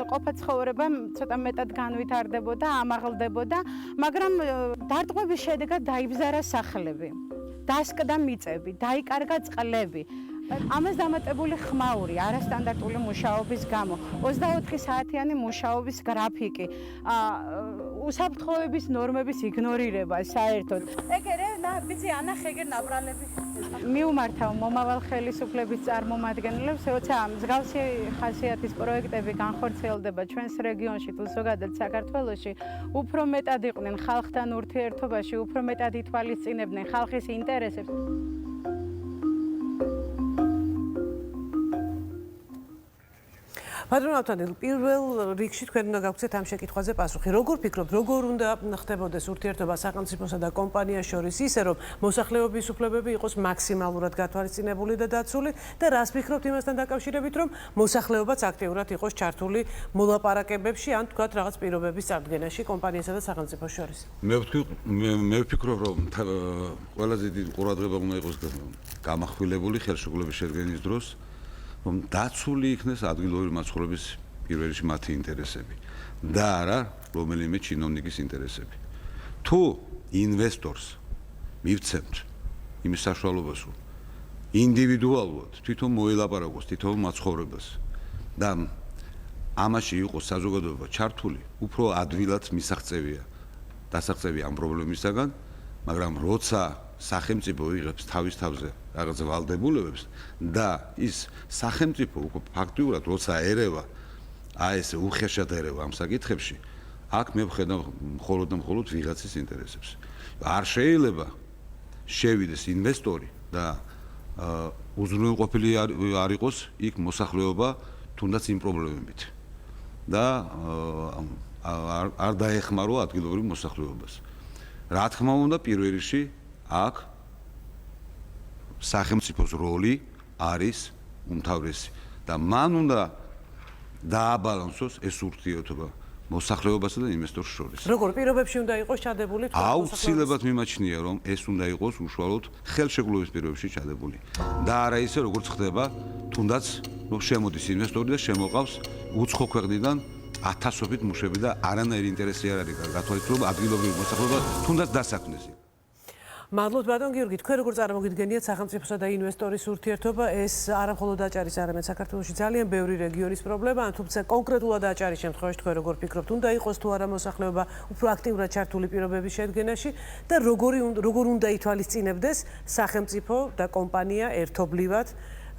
ყოფა ცხოვრება ცოტა მეტად განვითარდებოდა, ამაღლდებოდა, მაგრამ დარტყმების შედეგად დაიბზარა სახლები, დასკდა მიწები, დაიკარგა წყლები. ამას დამატებული ხმაური, არასტანდარტული მუშაობის გამო, 24 საათიანი მუშაობის გრაფიკი, უსაფრთხოების ნორმების იგნორირება საერთოდ. ეგერე, ვიცი, ანახე ეგერ ნაბრალები. მიუმართავ მომავალ ხელისუფლების წარმომადგენლებს, როცა მსგავსი ხასიათის პროექტები განხორციელდება ჩვენს რეგიონში თუ ზოგადად საქართველოში, უფრო მეტად იყვნენ ხალხთან ურთიერთობაში, უფრო მეტად ითვალისწინებდნენ ხალხის ინტერესებს. ბატონო ავთანდილ, პირველ რიგში თქვენ უნდა გაგვცეთ ამ შეკითხვაზე პასუხი. როგორ ფიქრობთ, როგორ უნდა ხდებოდეს ურთიერთობა სახელმწიფოსა და კომპანიას შორის ისე, რომ მოსახლეობის უფლებები იყოს მაქსიმალურად გათვალისწინებული და დაცული და რას ფიქრობთ იმასთან დაკავშირებით, რომ მოსახლეობაც აქტიურად იყოს ჩართული მოლაპარაკებებში ან თქვათ რაღაც პირობების წარდგენაში კომპანიასა და სახელმწიფოს შორის? მე ვფიქრობ, რომ ყველაზე დიდი ყურადღება უნდა იყოს გამახვილებული ხელშეკრულების შედგენის დროს, რომ დაცული იქნეს ადგილობრივი მაცხოვრების პირველ რიგში მათი ინტერესები და არა რომელიმე ჩინოვნიკის ინტერესები. თუ ინვესტორს მივცემთ იმის საშუალებას, რომ ინდივიდუალურად თვითონ მოელაპარაკოს თითოეულ მაცხოვრებას და ამაში იყოს საზოგადოება ჩართული, უფრო ადვილად მისაღწევია დასაღწევი ამ პრობლემისაგან, მაგრამ როცა სახელმწიფო იღებს თავის თავზე რაღაც ვალდებულებებს და ის სახელმწიფო ფაქტიურად როცა ერევა, ესე უხეშად ერევა ამ საკითხებში, აქ მე ვხედავ მხოლოდ და მხოლოდ ვიღაცის ინტერესებს. არ შეიძლება შევიდეს ინვესტორი და უზრუნველყოფილი არ იყოს იქ მოსახლეობა თუნდაც იმ პრობლემებით და არ დაეხმარო ადგილობრივ მოსახლეობას. რა თქმა უნდა, პირველ რიგში აქ სახელმწიფოს როლი არის უმთავრესი და მან უნდა დააბალანსოს ეს ურთიერთობა მოსახლეობასა და ინვესტორს შორის. როგორ პირობებში უნდა იყოს ჩადებული თქვა აუცილებლად მიმაჩნია რომ ეს უნდა იყოს უშუალოდ ხელშეკრულების პირობებში ჩადებული და არა ისე როგორც ხდება თუნდაც შემოდის ინვესტორი და შემოყავს უცხო ქვეყნიდან ათასობით მუშები და არანაირი ინტერესი არ არის გათვალისწინება ადგილობრივი მოსახლეობა თუნდაც დასაქმდეს. მადლობთ ბატონ გიორგი, თქვენ როგორ წარმოგიდგენიათ სახელმწიფოსა და ინვესტორის ურთიერთობა, ეს არა მხოლოდ აჭარის, არამედ საქართველოში ძალიან ბევრი რეგიონის პრობლემაა, თუმცა კონკრეტულად აჭარის შემთხვევაში თქვენ როგორ ფიქრობთ, უნდა იყოს თუ არა მოსახლეობა უფრო აქტიურად ჩართული პირობების შედგენაში და როგორ უნდა ითვალისწინებდეს სახელმწიფო და კომპანია ერთობლივად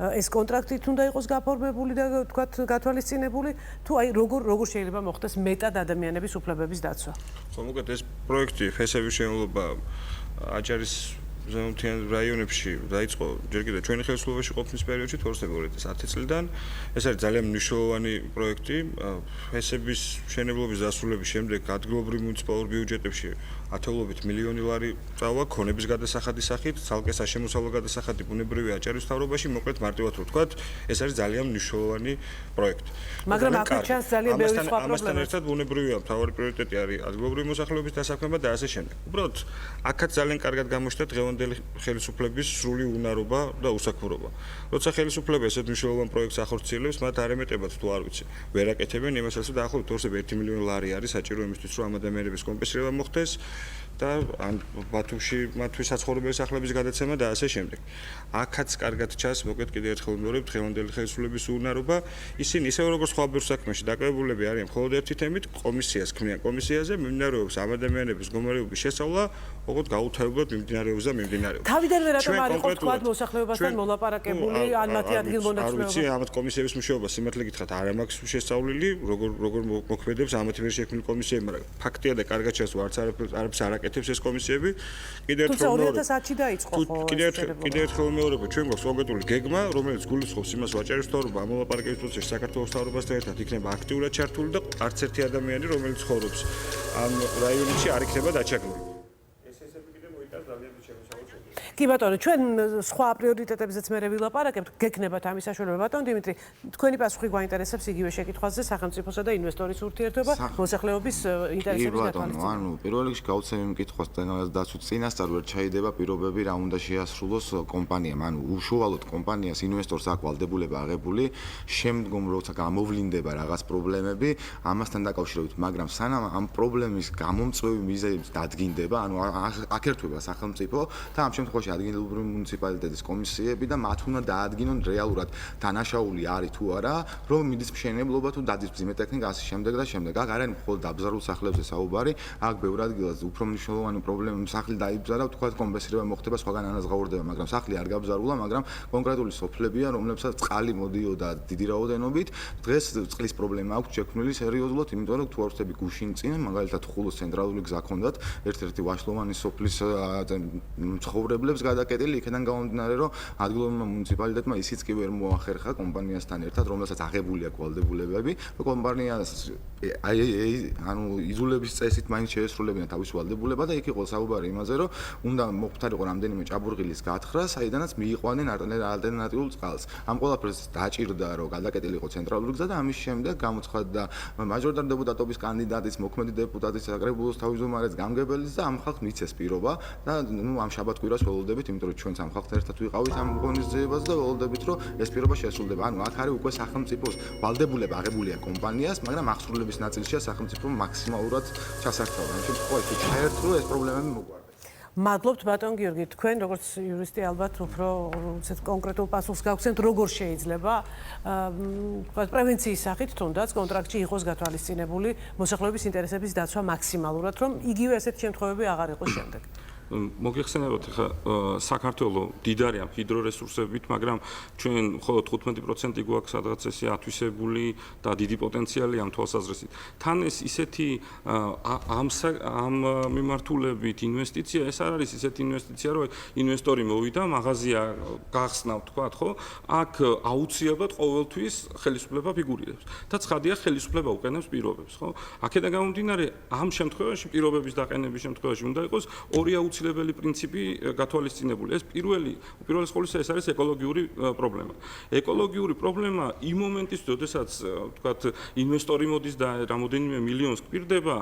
ეს კონტრაქტით უნდა იყოს გაფორმებული და თქვათ გათვალისწინებული თუ აი როგორ შეიძლება მოხდეს მეტად ადამიანების უფლებების დაცვა. ხო, მოგეთ ეს პროექტი ფესების შემოვლობა აჭარის ზემოთიან რაიონებში დაიწყო ჯერ კიდევ ჩვენი ხელისუფლებაში ყოფნის პერიოდში 2010 წლიდან. ეს არის ძალიან მნიშვნელოვანი პროექტი. ფესების მშენებლობის დასრულების შემდეგ ადგილობრივ მუნიციპალურ ბიუჯეტებში ათეულობით მილიონი ლარი წავა ქონების გადასახადის სახით, ცალკე საშემოსავლო გადასახადი ბუნებრივი აჭარის მთავრობაში, მოკლედ მარტივად რომ ვთქვათ, ეს არის ძალიან მნიშვნელოვანი პროექტი. მაგრამ აქ ჩანს ძალიან ბევრი სხვა პრობლემა. ამასთან ერთად ბუნებრივია მთავარი პრიორიტეტი არის ადგილობრივი მოსახლეობის დასაქმება და ასე შემდეგ. უბრალოდ აქაც ძალიან კარგად გამოჩნდა დღევანდელი ხელისუფლების სრული უნარობა და უსაქმურობა. როცა ხელისუფლება ესეთ მნიშვნელოვან პროექტს ახორციელებს, მათ არ ემეტებათ თუ არ ვიცი, ვერ აკეთებენ იმას, რომ დაახლოებით 1 მილიონი ლარი არის საჭირო იმისთვის, რომ ამ ადამიანების კომპენსირება მოხდეს. და ან ბათუმში მათთვის საცხოვრებელი სახლების გადაცემა და ასე შემდეგ. აქაც კარგად ჩანს, მოკლედ კიდევ ერთხელ ვიმეორებ, დღევანდელი ხელისუფლების უნარობა. ისინი ისევ როგორც სხვა ბევრ საქმეში დაკავებულები არიან მხოლოდ ერთი თემით, კომისიას ქმნიან. კომისიაზე მიმდინარეობს ამ ადამიანების მდგომარეობის შესწავლა, ოღონდ გაუთავებლად მიმდინარეობს და მიმდინარეობს. თავიდანვე რატომ არ იყო თქვა მოსახლეობასთან მოლაპარაკებული ან მათი ადგილმონაცვლეობა? არ ვიცი, ამათ კომისიების მუშაობა სიმართლე გითხრათ არ მაქვს შესწავლილი, როგორ მოქმედებს ამათი მიერ შექმნილი კომისიები, მაგრამ ფაქტია და კარგად ჩანს, რომ არც არ აკეთებს ეს კომისიები. კიდევ ერთხელ 2010-ში დაიწყო ხო? კიდევ ერთხელ ვიმეორებ, ჩვენ გვაქვს კონკრეტული გეგმა, რომელიც გულისხმობს იმას, რომ აჭარის მთავრობა ამ მოლაპარაკების პროცესში საქართველოს მთავრობასთან ერთად იქნება აქტიურად ჩართული და არც ერთი ადამიანი, რომელიც ცხოვრობს ამ რაიონებში, არ იქნება დაჩაგრული. კი ბატონო, ჩვენ სხვა პრიორიტეტებზეც მე ვილაპარაკებთ, გექნებათ ამის საშუალება. ბატონ დიმიტრი, თქვენი პასუხი გვაინტერესებს იგივე შეკითხვაზე სახელმწიფოსა და ინვესტორის ურთიერთობა, მოსახლეობის ინტერესების გათვალისწინება. ანუ პირველ რიგში გავუცემ მკითხვას დაცვით წინასწარ ვერ ჩაიდება პირობები რა უნდა შეასრულოს კომპანიამ. ანუ უშუალოდ კომპანიას ინვესტორს აქვს ვალდებულება აღებული, შემდგომ როცა გამოვლინდება რაღაც პრობლემები, ამასთან დაკავშირებით, მაგრამ სანამ ამ პრობლემის გამომწვევი მიზეზი დადგინდება, ანუ აქ ერთვება სახელმწიფო და ამ შემთხვევაში ადგილობრივი მუნიციპალიტეტის კომისიები და მათ უნდა დაადგინონ რეალურად დანაშაული არის თუ არა, რომ მიდის მშენებლობა თუ დადის მძიმე ტექნიკა ასე შემდეგ და შემდეგ. აქ არ არის მხოლოდ დაბზარულ სახლებზე საუბარი, აქ ბევრ ადგილას უფრო მნიშვნელოვანი პრობლემა სახლი დაიბზარა, თქვათ კომპენსირება მოხდება, სხვაგან ანაზღაურდება, მაგრამ სახლი არ გაბზარულა, მაგრამ კონკრეტული სოფლებია, რომლებსაც წყალი მოდიოდა დიდი რაოდენობით, დღეს წყლის პრობლემა აქვს შექმნილი სერიოზულად, იმიტომ რომ თუ არ ვწდები გუშინ წინ, მაგალითად ხულოს ცენტრალური გზა ჰქონდათ, ერთ-ერთი ვაშლოვანი სოფლის მცხოვრებლებს გადაკეტილი, იქიდან გამომდინარე, რომ ადგილობრივმა მუნიციპალიტეტმა ისიც კი ვერ მოახერხა კომპანიასთან ერთად, რომელსაც აღებული აქვს ვალდებულებები, რომ კომპანიას ანუ იზოლების წესით მაინც შეესრულებინა თავის ვალდებულება და იქ იყო საუბარი იმაზე, რომ უნდა მოხდარიყო რამდენიმე ჭაბურღილის გათხრა, საიდანაც მიიყვანენ ალტერნატიულ წყალს. ამ ყველაფერს დაჭირდა, რომ გადაკეტილიყო ცენტრალური გზა და ამის შემდეგ გამოცხადდა მაჟორიტარ დეპუტატობის კანდიდატის, მოქმედი დეპუტატის, საკრებულოს თავმჯდომარეს, გამგებელის და ამ ხალხს მიცეს პირობა და ამ შაბათ-კვირას ველოდებით, იმიტომ რომ ჩვენც ამ ხალხთან ერთად ვიყავით ამ ღონისძიებას და ველოდებით, რომ ეს პირობა შესრულდება. ანუ აქ არის უკვე სახელმწიფოს ვალდებულება აღებულია კომპანიას, მაგრამ აღსრულების ნაწილშია სახელმწიფო მაქსიმალურად ჩასართავდა. ამ შემთხვევაში ჩაერთო ეს პრობლემები მოგვარდა. მადლობთ ბატონ გიორგი, თქვენ როგორც იურისტი ალბათ უფრო კონკრეტულ პასუხს გავხსენთ, როგორ შეიძლება პრევენციის სახით თუნდაც კონტრაქტში იყოს გათვალისწინებული მოსახლეობის ინტერესების დაცვა მაქსიმალურად, რომ იგივე ესეთი შემთხვევები აღარ იყოს შემდეგ. მოგეხსენებათ ხა საქართველოს დიდარია ჰიდრორესურსებით, მაგრამ ჩვენ მხოლოდ 15% გვაქვს სადღაც ესე ათვისებული და დიდი პოტენციალი ამ თვალსაზრისით. თან ეს ისეთი ამ მიმართულებით ინვესტიცია, ეს არ არის ისეთი ინვესტიცია, რომ ინვესტორი მოვიდა, მაღაზია გახსნა, ვთქვათ, ხო? აქ აუცილებლად ყოველთვის ხელისუფლება ფიგურირებს და ცხადია ხელისუფლება უყენებს პირობებს, ხო? აქედან გამომდინარე, ამ შემთხვევაში პირობების დაყენების შემთხვევაში უნდა იყოს ორი აუცილებელი აუცილებელი პრინციპი გათვალისწინებული. ეს პირველი ყოვლისა ეს არის ეკოლოგიური პრობლემა. ეკოლოგიური პრობლემა იმ მომენტის, როდესაც თქვათ ინვესტორი მოდის და რამოდენიმე მილიონს გპირდება,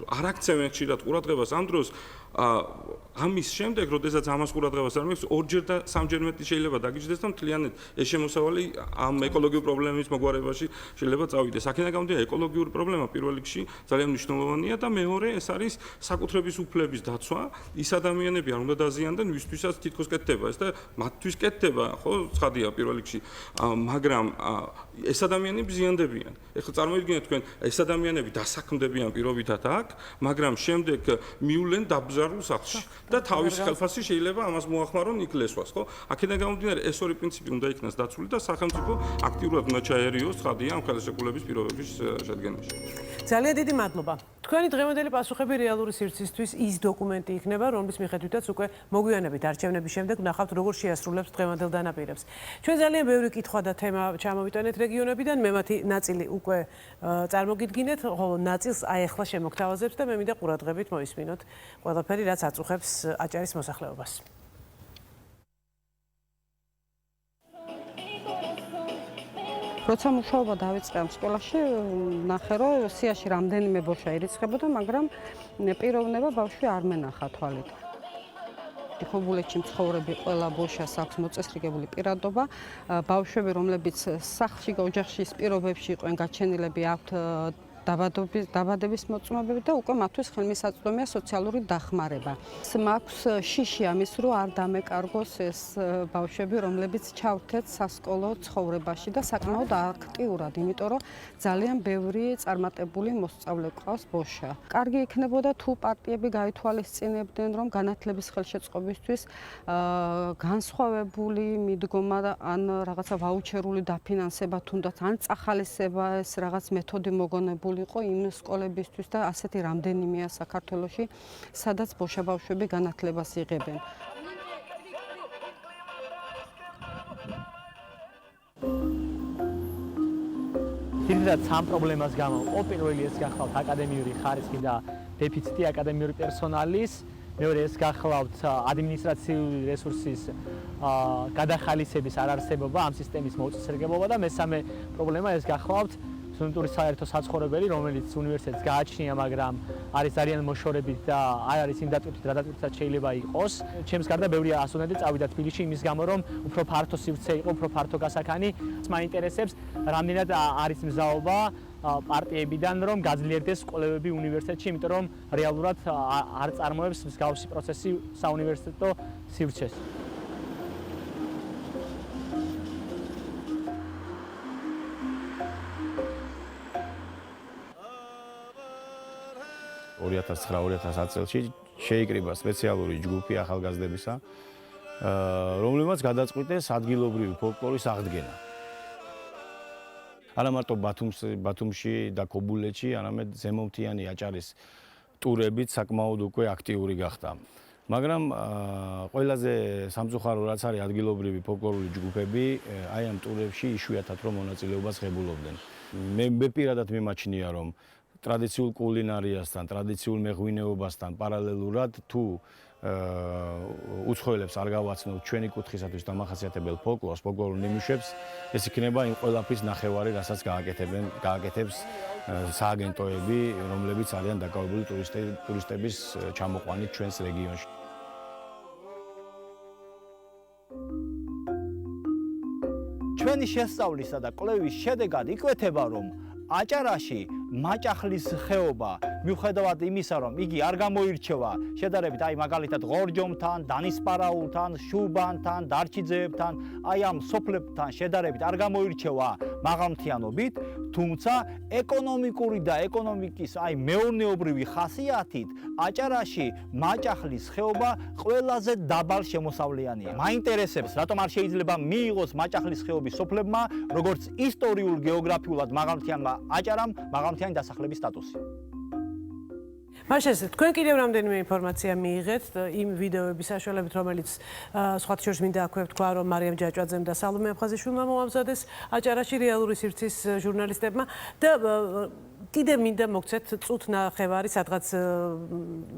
არ აქცევენ ხშირად ყურადღებას ამ დროს ამის შემდეგ, როდესაც ამას ყურადღებას არ მიექცევს, ორჯერ და სამჯერ მეტი შეიძლება დაგიჯდეს და მთლიანად ეს შემოსავალი ამ ეკოლოგიური პრობლემის მოგვარებაში შეიძლება წავიდეს. აქედან გამომდინარე, ეკოლოგიური პრობლემა პირველ რიგში ძალიან მნიშვნელოვანია და მეორე ეს არის საკუთრების უფლების დაცვა. ის ადამიანები არ უნდა დაზიანდნენ, ვისთვისაც თითქოს კეთდება ეს და მათთვის კეთდება, ხო, ცხადია პირველ რიგში, მაგრამ ეს ადამიანები ზიანდებიან. ეხლა წარმოიდგინეთ თქვენ, ეს ადამიანები დასაქმდებიან პირობითად აქ, მაგრამ შემდეგ მივლენ დაბზარულ სახლში და თავის ხელფასი შეიძლება ამას მოახმარონ იქ ლესვას, ხო? აქედან გამომდინარე, ეს ორი პრინციპი უნდა იქნას დაცული და სახელმწიფო აქტიურად უნდა ჩაერიოს ცხადია ამ ხელშეკრულების პირობების შედგენაში. ძალიან დიდი მადლობა. თქვენი დღევანდელი პასუხები რეალური სივრცისთვის ის დოკუმენტი იქნება, რომლის მიხედვითაც უკვე მოგვიანებით არჩევნების შემდეგ ვნახავთ, როგორ შეასრულებს დღევანდელ დანაპირებს. ჩვენ ძალიან ბევრი კითხვა და თემა ჩამოვიტანეთ რეგიონებიდან, მე მათი ნაწილი უკვე წარმოგიდგინეთ, ხოლო ნაწილს აი ახლა შემოგთავაზებთ და მე მინდა ყურადღებით მოისმინოთ ყველაფერი, რაც აწუხებს აჭარის მოსახლეობას. როცა მუშაობა დავიწყე ამ სკოლაში, ნახე, რომ სიაში რამდენიმე ბავშვი ირიცხებოდა, მაგრამ პიროვნება ბავშვი არ მენახა თვალით. ხობულეთში მცხოვრები ყველა ბავშვს აქვს მოწესრიგებული პირადობა. ბავშვები, რომლებიც სახლში, ოჯახში პირობებში იყვნენ გაჩენილები, აქვთ დაბადების მოწმობები და უკვე მათთვის ხელმისაწვდომია სოციალური დახმარება. მაქვს შიში ამის, რომ არ დამეკარგოს ეს ბავშვები, რომლებიც ჩავრთეთ სასკოლო ცხოვრებაში და საკმაოდ აქტიურად, იმიტომ რომ ძალიან ბევრი წარმატებული მოსწავლე ყავს ბოშა. კარგი იქნებოდა თუ პარტიები გაითვალისწინებდნენ, რომ განათლების ხელშეწყობისთვის განსხვავებული მიდგომა ან რაღაცა ვაუჩერული დაფინანსება თუნდაც ან წახალისება ეს რაღაც მეთოდი მოგონებული იყო იმ სკოლებისთვის და ასეთი რამდენიმეა საქართველოში, სადაც ბოშა ბავშვები განათლებას იღებენ. ძირითადად სამ პრობლემას გამო. პირველი ეს გახლავთ აკადემიური ხარისხი და დეფიციტი აკადემიური პერსონალის, მეორე ეს გახლავთ ადმინისტრაციული რესურსის გადახალისების არარსებობა, ამ სისტემის მოწესრიგებობა და მესამე პრობლემა ეს გახლავთ სტუდენტური საერთო საცხოვრებელი, რომელიც უნივერსიტეტს გააჩნია, მაგრამ არის ძალიან მოშორებით და არ არის იმ დატვირთით, რა დატვირთითაც შეიძლება იყოს. ჩემს გარდა ბევრი სტუდენტი წავიდა თბილისში იმის გამო, რომ უფრო ფართო სივრცე იყო, უფრო ფართო გასაქანი. მაინტერესებს, რამდენად არის მზაობა პარტიებიდან, რომ გაძლიერდეს სკოლებები უნივერსიტეტში, იმიტომ რომ რეალურად არ წარმოებს მსგავსი პროცესი საუნივერსიტეტო სივრცეს. 2009-2010 წელში შეიკრიბა სპეციალური ჯგუფი ახალგაზრდებისა, რომლებმაც გადაწყვიტეს ადგილობრივი ფოლკლორის აღდგენა. არა მარტო ბათუმში და ქობულეთში, არამედ ზემოთიანი აჭარის ტურებით საკმაოდ უკვე აქტიური გახდა. მაგრამ ყველაზე სამწუხარო რაც არის ადგილობრივი ფოლკლორული ჯგუფები, აი ამ ტურებში იშვიათად რომ მონაწილეობას ღებულობდნენ. მე პირადად მიმაჩნია რომ ტრადიციულ კულინარიასთან, ტრადიციულ მეღვინეობასთან პარალელურად თუ უცხოელებს არ გავაცნოთ ჩვენი კუთხისათვის დამახასიათებელ ფოლკლორს, ფოლკლორულ ნიმუშებს, ეს იქნება იმ ყველაფრის ნახევარი, რასაც გააკეთებს სააგენტოები, რომლებიც არიან დაკავებული ტურისტების ჩამოყვანით ჩვენს რეგიონში. ჩვენი შესწავლისა და კვლევის შედეგად იკვეთება, რომ აჭარაში მაჭახლის ხეობა მიუხედავად იმისა, რომ იგი არ გამოირჩევა შედარებით აი მაგალითად ღორჯომთან, დანისპარაულთან, შუბანთან, დარჩიძეებთან, აი ამ სოფლებთან შედარებით არ გამოირჩევა მაღალმთიანობით, თუმცა ეკონომიკური და ეკონომიკის აი მეურნეობრივი ხასიათით აჭარაში მაჭახლის ხეობა ყველაზე დაბალ შემოსავლიანია. მაინტერესებს, რატომ არ შეიძლება მიიღოს მაჭახლის ხეობის სოფლებმა როგორც ისტორიულ გეოგრაფიულად მაღალმთიანმა აჭარამ მაღალმთიანი დასახლების სტატუსი. მაშინ თქვენ კიდევ რამდენიმე ინფორმაცია მიიღეთ იმ ვიდეოების საშუალებით, რომელიც სხვათა შორის მინდა აქვე ვთქვა, რომ მარიამ ჯაჭვაძემ და სალომე აფხაზიშვილმა მოამზადეს აჭარაში რეალური სივრცის ჟურნალისტებმა და კიდე მინდა მოგცეთ წუთ ნახევარი სადღაც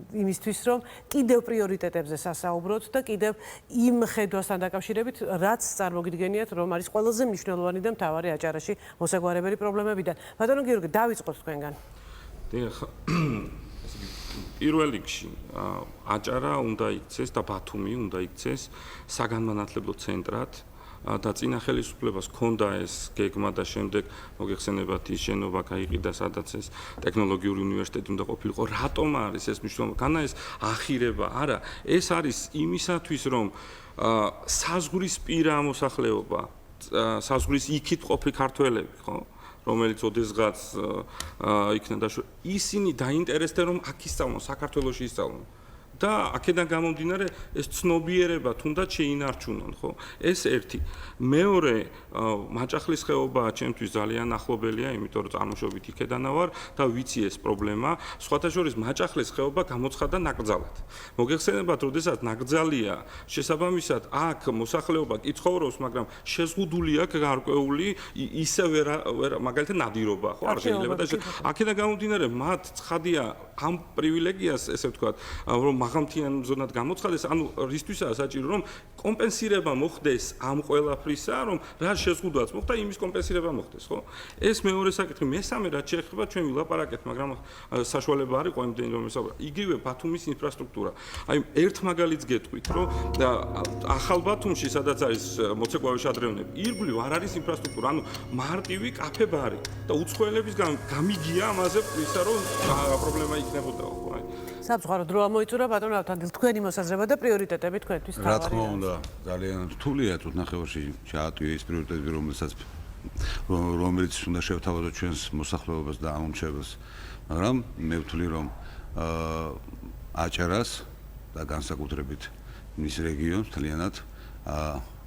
იმისთვის, რომ კიდევ პრიორიტეტებზე სასაუბროთ და კიდევ იმ ხედვასთან დაკავშირებით, რაც წარმოგიდგენიათ, რომ არის ყველაზე მნიშვნელოვანი და მთავარი აჭარაში მოსაგვარებელი პრობლემებიდან. ბატონო გიორგი, დავიწყოთ თქვენგან. დიახ. პირველ რიგში აჭარა უნდა იქცეს და ბათუმი უნდა იქცეს საგანმანათლებლო ცენტრად და წინა ხელისუფლებას ჰქონდა ეს გეგმა და შემდეგ მოგეხსენებათ ის შენობა გაიყიდა, სადაც ეს ტექნოლოგიური უნივერსიტეტი უნდა ყოფილიყო. რატომ არის ეს მნიშვნელოვანი? განა ეს ახირება? არა, ეს არის იმისათვის, რომ საზღვრისპირა მოსახლეობა, საზღვრის იქით ყოფილი ქართველები, ხო? რომელიც ოდესღაც იქნა ისინი დაინტერესდნენ, რომ აქ ისწავლონ, საქართველოში ისწავლონ. და აქედან გამომდინარე ეს ცნობიერება თუნდაც შეინარჩუნონ, ხო? ეს ერთი. მეორე, მაჭახლის ხეობა ჩემთვის ძალიან ახლობელია, იმიტომ რომ წარმოშობით იქედანა ვარ და ვიცი ეს პრობლემა. სხვათა შორის მაჭახლის ხეობა გამოცხადდა ნაკრძალად. მოგეხსენებათ, როდესაც ნაკრძალია, შესაბამისად აქ მოსახლეობა კი ცხოვრობს, მაგრამ შეზღუდული აქვს გარკვეული ისე მაგალითად ნადირობა, ხო? არ შეიძლება და აქედან გამომდინარე მათ ცხადია ამ პრივილეგიას, ესე ვთქვათ, რომ მაღალმთიან ზონად გამოცხადეს, ანუ რისთვისაა საჭირო, რომ კომპენსირება მოხდეს ამ ყველაფრისა, რომ რა შეზღუდვაც მოხდა, იმის კომპენსირება მოხდეს, ხო? ეს მეორე საკითხი. მესამე რაც შეეხება ჩვენ ვილაპარაკეთ, მაგრამ საშუალება არის ყოველდღიურ რომ ვისაუბროთ. იგივე ბათუმის ინფრასტრუქტურა. აი ერთ მაგალითს გეტყვით, რომ ახალ ბათუმში, სადაც არის მოცეკვავე შადრევნები, ირგვლივ არ არის ინფრასტრუქტურა, ანუ მარტივი კაფე ბარი და უცხოელების გამიგია ამაზე ისა რომ პრობლემა იქნებოდა, ხო? საბჭორო დრო ამოიწურა ბატონო ავთანდილ თქვენი მოსაზრება და პრიორიტეტები თქვენთვის თავი. რა თქმა უნდა, ძალიან რთულია წუთ ნახევარში ჩაატვია ის პრიორიტეტები, რომელიც უნდა შევთავაზოთ ჩვენს მოსახლეობას და ამომრჩეველს. მაგრამ მე ვთვლი, რომ აჭარას და განსაკუთრებით მის რეგიონს თლიანად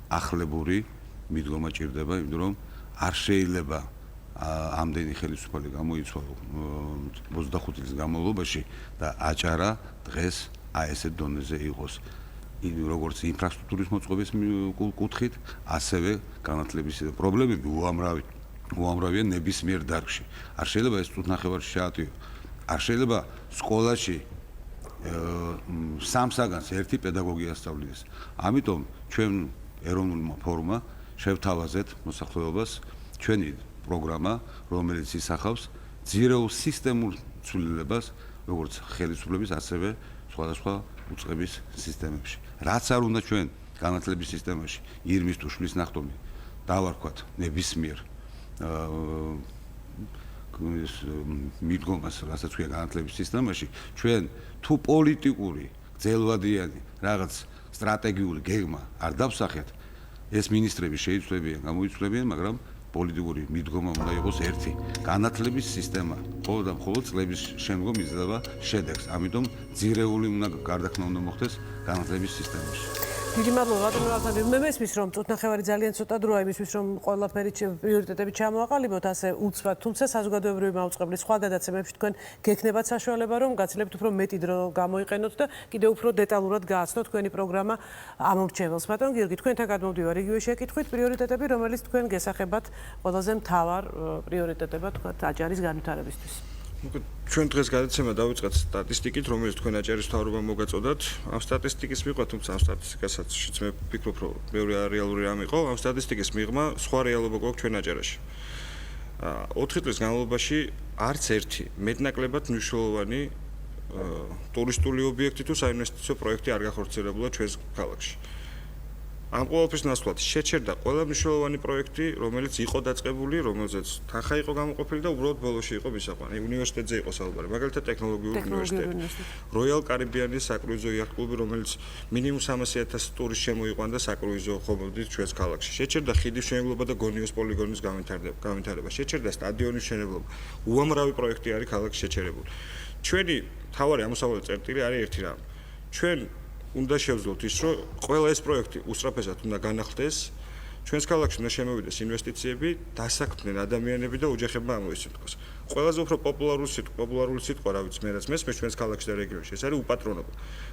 ახლებური მიდგომა ჭირდება, იმიტომ რომ არ შეიძლება ამდენი ხელისუფალი გამოიცვალა 25 წლის განმავლობაში და აჭარა დღეს ესეთ დონეზე იყოს. როგორც ინფრასტრუქტურის მოწყობის კუთხით, ასევე განათლების პრობლემები უამრავია ნებისმიერ დარგში. არ შეიძლება ეს წუთ ნახევარში ჩაატვიო. არ შეიძლება სკოლაში სამსაგანს ერთი პედაგოგი ასწავლიდეს. ამიტომ ჩვენ ეროვნულმა ფორუმმა შევთავაზეთ მოსახლეობას ჩვენი პროგრამა, რომელიც ისახავს ძირეულ სისტემურ ცვლილებას, როგორც ხელისუფლების, ასევე სხვადასხვა უწყების სისტემებში. რაც არ უნდა ჩვენ განათლების სისტემაში, ირმის თუ შვილის ნახტომი დავარქვათ ნებისმიერ მიდგომას, რასაც ქვია განათლების სისტემაში, ჩვენ თუ პოლიტიკური, გრძელვადიანი რაღაც სტრატეგიული გეგმა არ დავსახეთ, ეს მინისტრები შეიცვლებიან, გამოიცვლებიან, მაგრამ პოლიტიკური მიდგომა უნდა იყოს ერთი. განათლების სისტემა მხოლოდ და მხოლოდ წლების შემდგომ იძლევა შედეგს. ამიტომ ძირეული გარდაქმნა უნდა მოხდეს განათლების სისტემაში. დიდი მადლობა ბატონო ავთანდილ. მე მესმის რომ წუთნახევარი ძალიან ცოტა დროა იმისთვის რომ ყველაფერი პრიორიტეტები ჩამოაყალიბოთ ასე უცბად, თუმცა საზოგადოებრივი მაუწყებლის სხვა გადაცემებში თქვენ გექნებათ საშუალება რომ გაცლებთ უფრო მეტი დრო გამოიყენოთ და კიდევ უფრო დეტალურად გააცნოთ თქვენი პროგრამა ამომრჩეველს. ბატონო გიორგი, თქვენთან გადმოვდივარ იგივე შეკითხვით, პრიორიტეტები, რომელიც თქვენ გესახებათ ყველაზე მთავარ პრიორიტეტებად თქვათ აჭარის განვითარებისთვის. ჩვენ დღეს გადაცემა დავიწყეთ სტატისტიკით, რომელიც თქვენ აჭარის მთავრობამ მოგაწოდათ. ამ სტატისტიკის მიღმა, თუმცა ამ სტატისტიკასაც მე ვფიქრობ, რომ მეორე რეალური რამ იყო, ამ სტატისტიკის მიღმა სხვა რეალობა გვაქვს ჩვენ აჭარაში. 4 წლის განმავლობაში არც ერთი მეტნაკლებად მნიშვნელოვანი ტურისტული ობიექტი თუ საინვესტიციო პროექტი არ გახორციელებულა ჩვენს ქალაქში. ამ ყოველფრის ნაცვლად შეჩერდა ყველა მნიშვნელოვანი პროექტი, რომელიც იყო დაწყებული, რომელზეც თანხა იყო გამოყოფილი და უბრალოდ ბოლოში იყო მისაყვანი. უნივერსიტეტზე იყო საუბარი, მაგალითად ტექნოლოგიური უნივერსიტეტი. Royal Caribbean-ის საკრუიზო იახტ კლუბი, რომელიც მინიმუმ 300,000 ტურისტს შემოიყვანდა საკრუიზო ხომალდით ჩვენს ქალაქში. შეჩერდა ხიდის მშენებლობა და გონიოს პოლიგონის განვითარება. შეჩერდა სტადიონის მშენებლობა. უამრავი პროექტი არის ქალაქში შეჩერებული. ჩვენი მთავარი ამოსავალი წერტილი არის ერთი რამ. ჩვენ უნდა შევძლოთ ის, რომ ყველა ეს პროექტი უსწრაფესად უნდა განახლდეს ჩვენს ქალაქში უნდა შემოვიდეს ინვესტიციები, დასაქმდნენ ადამიანები და ოჯახებმა ამოისმინთქოს. ყველაზე უფრო პოპულარული სიტყვა, რა ვიცი, მე რაც მესმის ჩვენს ქალაქში და რეგიონში, ეს არის უპატრონობა.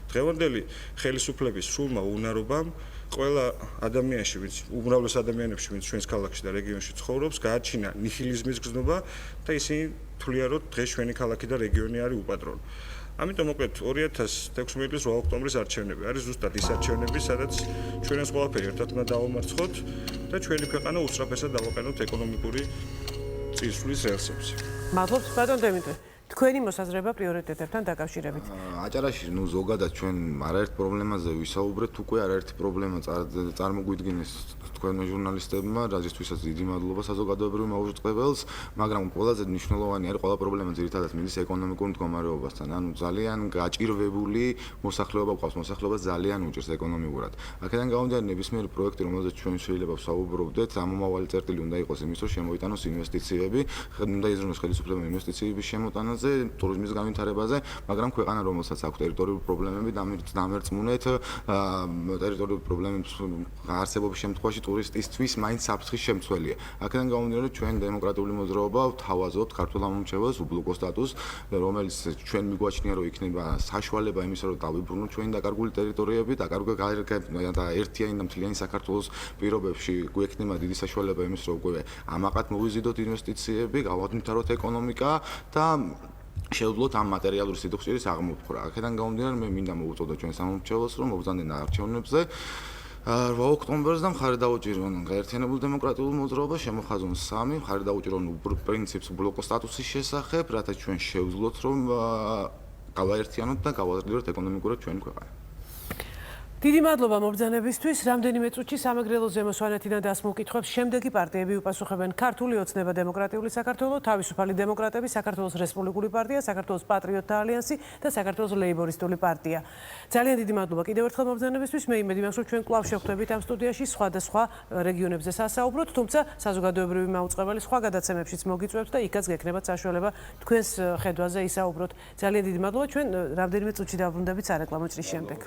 დღევანდელი ხელისუფლების სულმა უნარობამ ყველა ადამიანში, ვინც უმრავლეს ადამიანებში, ვინც ჩვენს ქალაქში და რეგიონში ცხოვრობს, გააჩინა ნიჰილიზმის გზნობა და ისინი თვლიან, რომ დღეს ჩვენი ქალაქი და რეგიონი არის უპატრონო. ამიტომ მოკლედ 2016 წლის 8 ოქტომბრის არჩევნები არის ზუსტად ის არჩევნები, სადაც ჩვენს ყველაფერი ერთად უნდა დავამარცხოთ და ჩვენი ქვეყანა უსწრაფესად დავაყენოთ ეკონომიკური წინსვლის რელსებზე. მადლობთ, ბატონ დემიტრი. თქვენი მოსაზრება პრიორიტეტებთან დაკავშირებით. აჭარაში ზოგადად ჩვენ არაერთ პრობლემაზე ვისაუბრეთ, უკვე არაერთი პრობლემა წარმოგვიდგინეს თქვენ ჟურნალისტებმა, რაზისთვისაც დიდი მადლობა საზოგადოებრივ მაუწყებელს, მაგრამ ყველაზე მნიშვნელოვანი არის ყველა პრობლემა ძირითადად მიდის ეკონომიკურ მდგომარეობასთან. ანუ ძალიან გაჭირვებული მოსახლეობა გვყავს, მოსახლეობას ძალიან უჭირს ეკონომიკურად. აქედან გამომდინარე, ნებისმიერი პროექტი, რომელზეც ჩვენ შეიძლება ვსაუბრობდეთ, ამომავალი წერტილი უნდა იყოს იმის, რომ შემოიტანოს ინვესტიციები, უნდა იზრუნოს ხელისუფლება ინვესტიციების შემოტანაზე, ტურიზმის განვითარებაზე, მაგრამ ქვეყანა, რომელსაც აქვს ტერიტორიული პრობლემები, დამერწმუნეთ, ტერიტორიული პრობლემების არსებობის შემთხვევაში ტურისტისთვის მაინც საფრთხის შემცველია. აქედან გამომდინარე, ჩვენ დემოკრატიული მოძრაობა ვთავაზობთ ქართულ ამომრჩეველს უბლოკო სტატუსს, რომელიც ჩვენ მიგვაჩნია, რომ იქნება საშუალება იმისა, რომ დავიბრუნოთ ჩვენი დაკარგული ტერიტორიები, და ერთიანი და მთლიანი საქართველოს პირობებში გვექნება დიდი საშუალება იმის, რომ უკვე ამაყად მოვიზიდოთ ინვესტიციები, გავაღვნიშნოთ ეკონომიკა და შეუძლოთ ამ მატერიალური სიძუხჭერის აღმოფხვრა. აქედან გამომდინარე, მე მინდა მოვუწოდო ჩვენს ამომრჩეველს, რომ მობრძანდნენ არჩევნებზე 8 ოქტომბერს და მხარი დაუჭირონ გაერთიანებული დემოკრატიული მოძრაობა, შემოხაზონ 3, მხარი დაუჭირონ პრინციპს უბლოკო სტატუსის შესახებ, რათა ჩვენ შევძლოთ, რომ გავაერთიანოთ და გავაძლიეროთ ეკონომიკურად ჩვენი ქვეყანა. დიდი მადლობა მობრძანებისთვის. რამდენიმე წუთში სამეგრელო ზემოსვანეთიდან დასმულ კითხვებს შემდეგი პარტიები უპასუხებენ: ქართული ოცნება დემოკრატიული საქართველო, თავისუფალი დემოკრატები, საქართველოს რესპუბლიკური პარტია, საქართველოს პატრიოტთა ალიანსი და საქართველოს ლეიბორისტული პარტია. ძალიან დიდი მადლობა კიდევ ერთხელ მობრძანებისთვის. მე იმედი მაქვს, რომ ჩვენ კვლავ შევხვდებით ამ სტუდიაში სხვადასხვა რეგიონებზე სასაუბროთ, თუმცა საზოგადოებრივი მაუწყებელი სხვა გადაცემებშიც მოგიწვევთ და იქაც გექნებათ საშუალება თქვენს ხედვაზე ისაუბროთ. ძალიან დიდი მადლობა. ჩვენ რამდენიმე წუთში დავბრუნდებით სარეკლამო ჭრის შემდეგ.